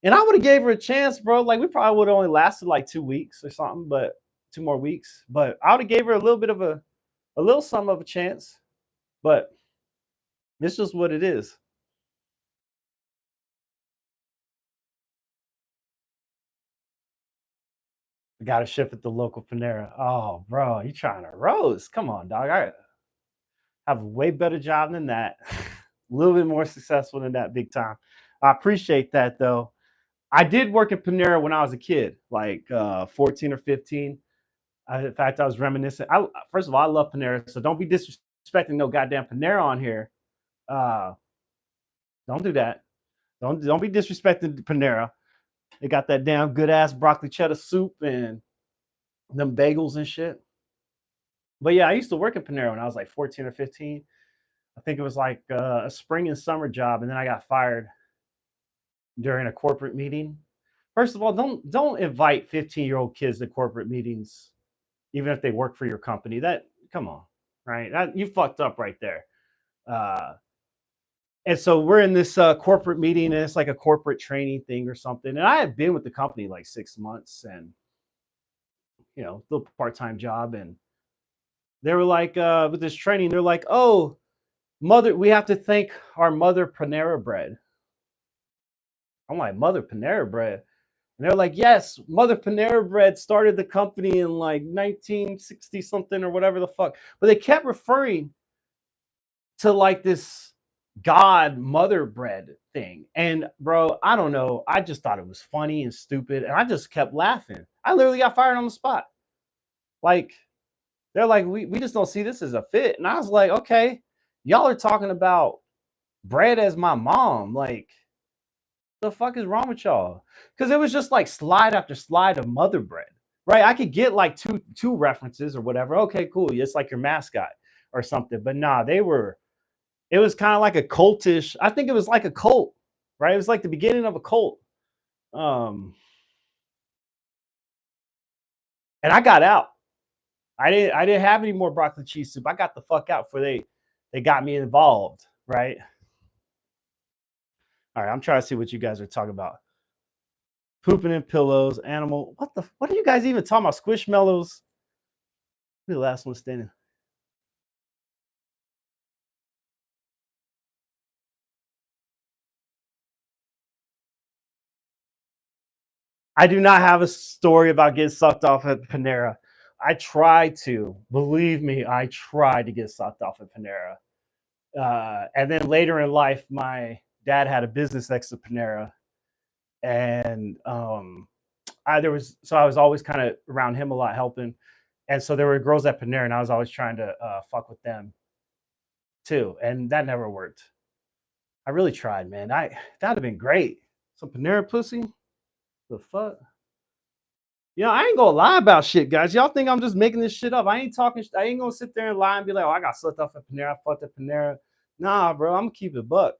A: And I would have gave her a chance, bro. Like we probably would have only lasted like 2 weeks or something, but 2 more weeks. But I would have gave her a little bit of a little something of a chance. But it's just what it is. Got to ship at the local Panera. Oh, bro, you trying to roast? Come on, dog. I have a way better job than that. A little bit more successful than that, big time. I appreciate that though. I did work at Panera when I was a kid, like 14 or 15. In fact, I was reminiscing. First of all, I love Panera, so don't be disrespecting no goddamn Panera on here. Uh, don't do that. Don't be disrespecting Panera. They got that damn good ass broccoli cheddar soup and them bagels and shit. But yeah, I used to work at Panera when I was like 14 or 15. I think it was like a spring and summer job, and then I got fired during a corporate meeting. First of all, don't invite 15-year-old kids to corporate meetings, even if they work for your company. That come on, right? You fucked up right there. And so we're in this corporate meeting, and it's like a corporate training thing or something. And I had been with the company like 6 months, and little part-time job, and they were like, with this training, they're like, oh, we have to thank our mother Panera Bread. I'm like, Mother Panera Bread? And they're like, yes, Mother Panera Bread started the company in like 1960 something or whatever the fuck. But they kept referring to like this God Mother Bread thing. And bro, I don't know. I just thought it was funny and stupid. And I just kept laughing. I literally got fired on the spot. Like, they're like, we just don't see this as a fit. And I was like, okay, y'all are talking about bread as my mom. Like, the fuck is wrong with y'all? Because it was just like slide after slide of mother bread, right? I could get like two references or whatever. Okay, cool. It's like your mascot or something. But nah, it was kind of like a cultish. I think it was like a cult, right? It was like the beginning of a cult. And I got out. I didn't have any more broccoli cheese soup. I got the fuck out before they got me involved, right? All right, I'm trying to see what you guys are talking about. Pooping in pillows, animal. What are you guys even talking about? Squishmallows. Who's the last one standing? I do not have a story about getting sucked off at Panera. I tried to. Believe me, I tried to get sucked off at Panera. And then later in life, my dad had a business next to Panera. And I was always kind of around him a lot, helping. And so there were girls at Panera, and I was always trying to fuck with them too. And that never worked. I really tried, man. That'd have been great. Some Panera pussy. The fuck? I ain't gonna lie about shit, guys. Y'all think I'm just making this shit up. I ain't talking. I ain't gonna sit there and lie and be like, oh, I got sucked off at Panera. I fucked at Panera. Nah, bro. I'm gonna keep it buck.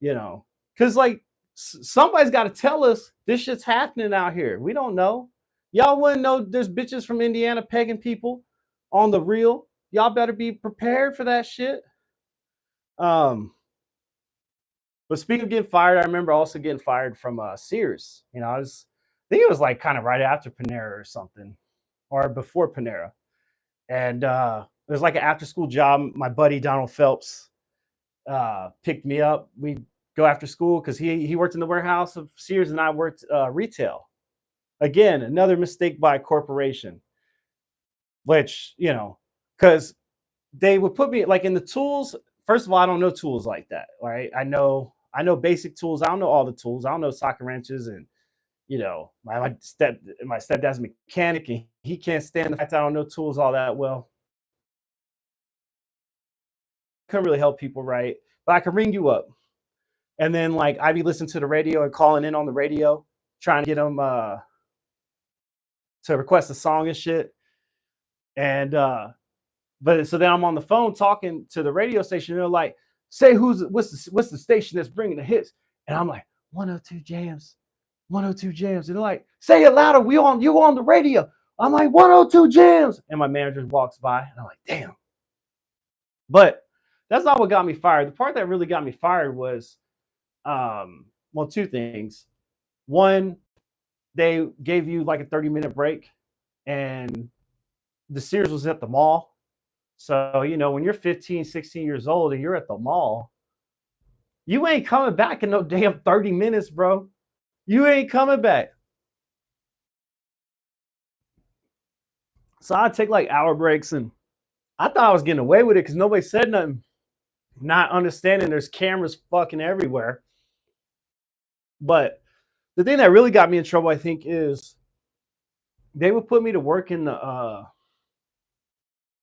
A: Because like somebody's got to tell us this shit's happening out here. We don't know. Y'all wouldn't know there's bitches from Indiana pegging people on the real. Y'all better be prepared for that shit. But speaking of getting fired, I remember also getting fired from Sears. I think it was like kind of right after Panera or something, or before Panera. And it was like an after school job. My buddy Donald Phelps picked me up. We go after school because he worked in the warehouse of Sears and I worked retail. Again, another mistake by a corporation, which, because they would put me like in the tools. First of all, I don't know tools like that, right? I know basic tools. I don't know all the tools. I don't know socket wrenches, and my stepdad's a mechanic, and he can't stand the fact that I don't know tools all that well. Couldn't really help people, right? But I can ring you up, and then like I'd be listening to the radio and calling in on the radio, trying to get them to request a song and shit. And but so then I'm on the phone talking to the radio station. And they're like, "Say what's the station that's bringing the hits?" And I'm like, 102 Jams, 102 Jams. And they're like, "Say it louder. You on the radio?" I'm like, 102 Jams. And my manager walks by, and I'm like, "Damn." But that's not what got me fired. The part that really got me fired was, well, two things. One, they gave you like a 30-minute break, and the Sears was at the mall. So, when you're 15, 16 years old and you're at the mall, you ain't coming back in no damn 30 minutes, bro. You ain't coming back. So I'd take like hour breaks, and I thought I was getting away with it because nobody said nothing. Not understanding there's cameras fucking everywhere. But the thing that really got me in trouble, I think, is they would put me to work in the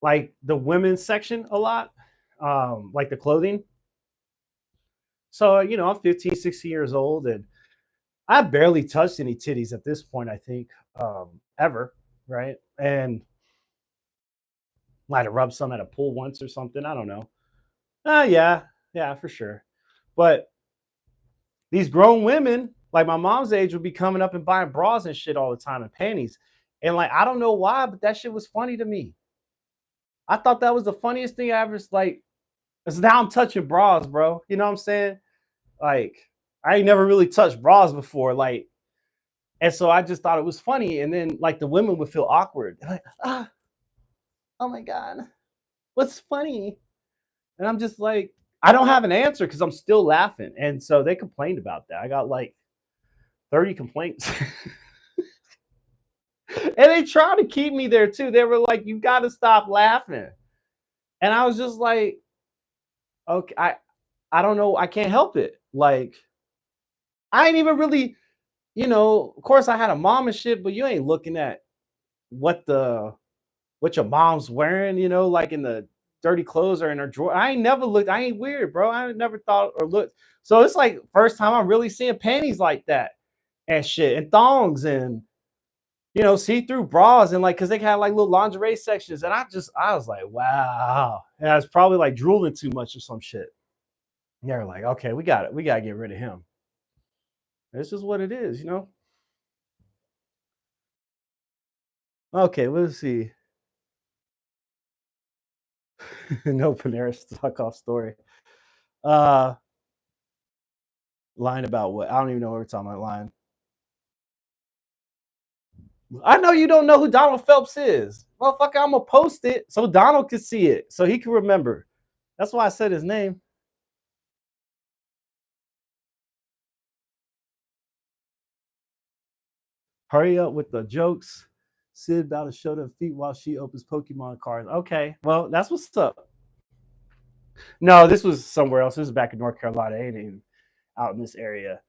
A: like the women's section a lot, like the clothing. So, I'm 15, 16 years old, and I barely touched any titties at this point, I think, ever, right? And might have rubbed some at a pool once or something. I don't know. Yeah, yeah, for sure. But these grown women, like my mom's age, would be coming up and buying bras and shit all the time and panties. And like, I don't know why, but that shit was funny to me. I thought that was the funniest thing I ever like. Cause now I'm touching bras, bro. You know what I'm saying? Like, I ain't never really touched bras before. Like, and so I just thought it was funny. And then like the women would feel awkward. They're like, oh my God, what's funny? And I'm just like, I don't have an answer because I'm still laughing. And so they complained about that. I got like 30 complaints. And they tried to keep me there too. They were like, you got to stop laughing. And I was just like, okay, I don't know. I can't help it. Like, I ain't even really, of course I had a mom and shit, but you ain't looking at what what your mom's wearing, like in the dirty clothes or in her drawer. I ain't never looked. I ain't weird, bro. I never thought or looked. So it's like first time I'm really seeing panties like that and shit and thongs and see-through bras and like because they had like little lingerie sections and I was like, wow. And I was probably like drooling too much or some shit. And they're like, okay, we got it. We gotta get rid of him. This is what it is. Okay, let's see. No Panera stuck off story. Uh Lying about what? I don't even know what we're talking about lying. I know you don't know who Donald Phelps is. Motherfucker, I'm gonna post it so Donald can see it, so he can remember. That's why I said his name. Hurry up with the jokes. Sid about to show them feet while she opens Pokemon cards. Okay, well, that's what's up. No, this was somewhere else. This was back in North Carolina. Ain't even out in this area.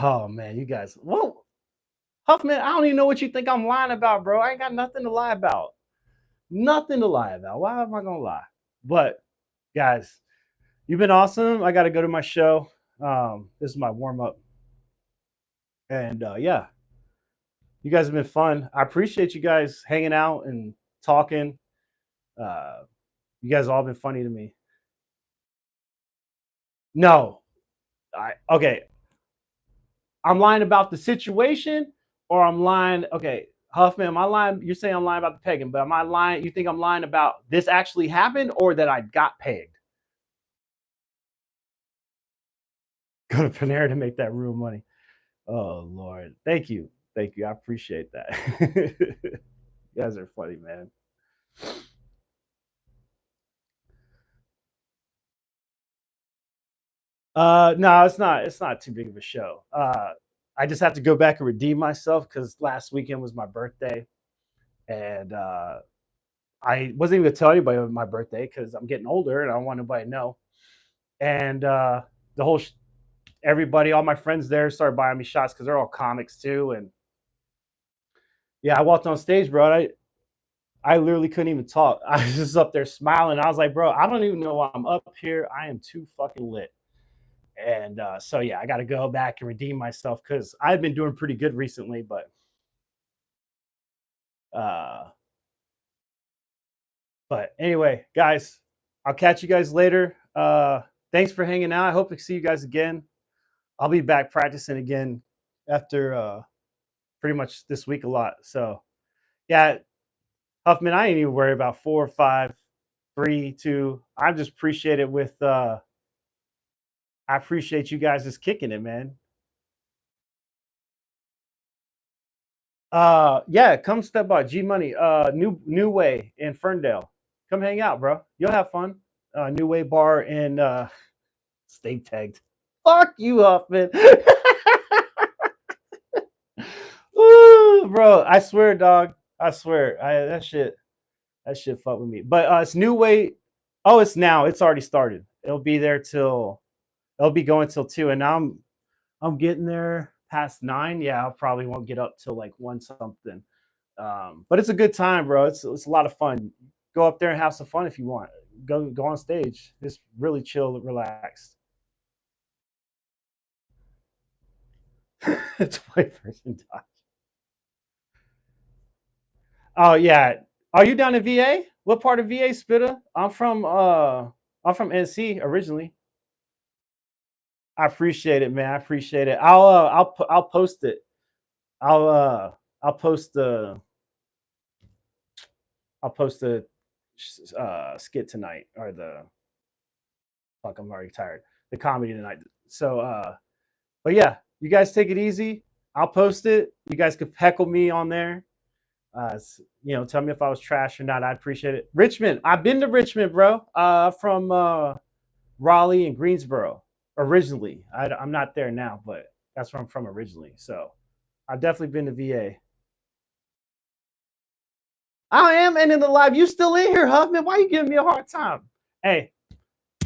A: Oh man, you guys. Whoa, Huffman, I don't even know what you think I'm lying about, bro. I ain't got nothing to lie about. Nothing to lie about. Why am I gonna lie? But guys, you've been awesome. I got to go to my show. This is my warm up, and yeah, you guys have been fun. I appreciate you guys hanging out and talking. Uh, you guys all been funny to me. No, okay. I'm lying about the situation, or I'm lying. Okay, Huffman, am I lying? You're saying I'm lying about the pegging, but am I lying? You think I'm lying about this actually happened, or that I got pegged? Go to Panera to make that real money. Oh Lord, thank you. I appreciate that. You guys are funny, man. No, it's not. It's not too big of a show. I just have to go back and redeem myself because last weekend was my birthday, and I wasn't even gonna tell anybody it was my birthday because I'm getting older and I don't want nobody to know. And the whole everybody, all my friends there started buying me shots because they're all comics too. And yeah, I walked on stage, bro. I literally couldn't even talk. I was just up there smiling. I was like, bro, I don't even know why I'm up here. I am too fucking lit. And so yeah, I got to go back and redeem myself because I've been doing pretty good recently. Uh, but anyway, guys, I'll catch you guys later. Thanks for hanging out. I hope to see you guys again. I'll be back practicing again after pretty much this week a lot. So yeah, Huffman, I ain't even worry about 4, 5, 3, 2. I just appreciate it with I appreciate you guys just kicking it, man. Yeah, come step by G Money, new way in Ferndale. Come hang out, bro. You'll have fun. New Way Bar in stay tagged. Fuck you, Huffman. Bro, I swear, dog. I swear. That shit fuck with me. But it's new way. Oh, it's now. It's already started. It'll be going till 2, and now I'm getting there past 9. Yeah, I probably won't get up till like 1 something. But it's a good time, bro. It's a lot of fun. Go up there and have some fun if you want. Go on stage. Just really chill, relaxed. It's my first time. Oh yeah. Are you down in VA? What part of VA, Spitta? I'm from NC originally. I appreciate it, man. I appreciate it. I'll post it. I'll uh I'll post the I'll post the skit tonight, or the fuck, I'm already tired. The comedy tonight. So but yeah, you guys take it easy. I'll post it. You guys could heckle me on there. Tell me if I was trash or not. I'd appreciate it. Richmond. I've been to Richmond, bro. From Raleigh and Greensboro originally. I'm not there now, but that's where I'm from originally. So I've definitely been to VA. I am ending the live. You still in here, Huffman? Why you giving me a hard time? Hey,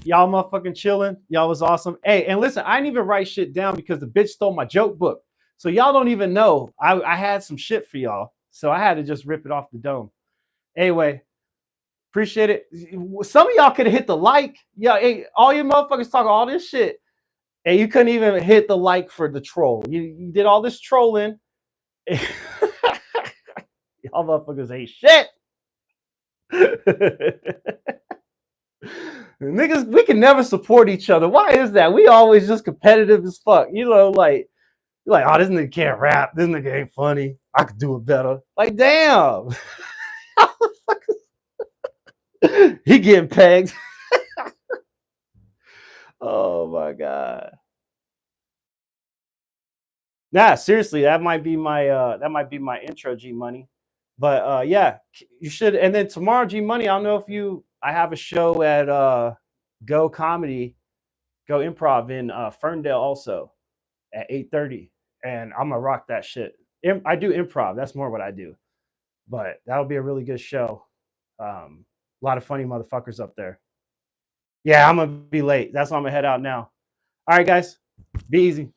A: y'all motherfucking chilling. Y'all was awesome. Hey, and listen, I didn't even write shit down because the bitch stole my joke book. So y'all don't even know. I had some shit for y'all. So I had to just rip it off the dome. Anyway, appreciate it. Some of y'all could have hit the like. Yeah, hey, all you motherfuckers talking all this shit. And you couldn't even hit the like for the troll. You did all this trolling. Y'all motherfuckers ain't shit. Niggas, we can never support each other. Why is that? We always just competitive as fuck. Like, oh, this nigga can't rap. This nigga ain't funny. I could do it better. Like, damn. He getting pegged. Oh my god. Nah, seriously, that might be my intro, G Money. But yeah, you should. And then tomorrow, G Money, I don't know if I have a show at Go Comedy, Go Improv in Ferndale also at 8:30, and I'm gonna rock that shit. I do improv. That's more what I do. But that'll be a really good show. A lot of funny motherfuckers up there. Yeah, I'm gonna be late. That's why I'm gonna head out now. All right, guys, be easy.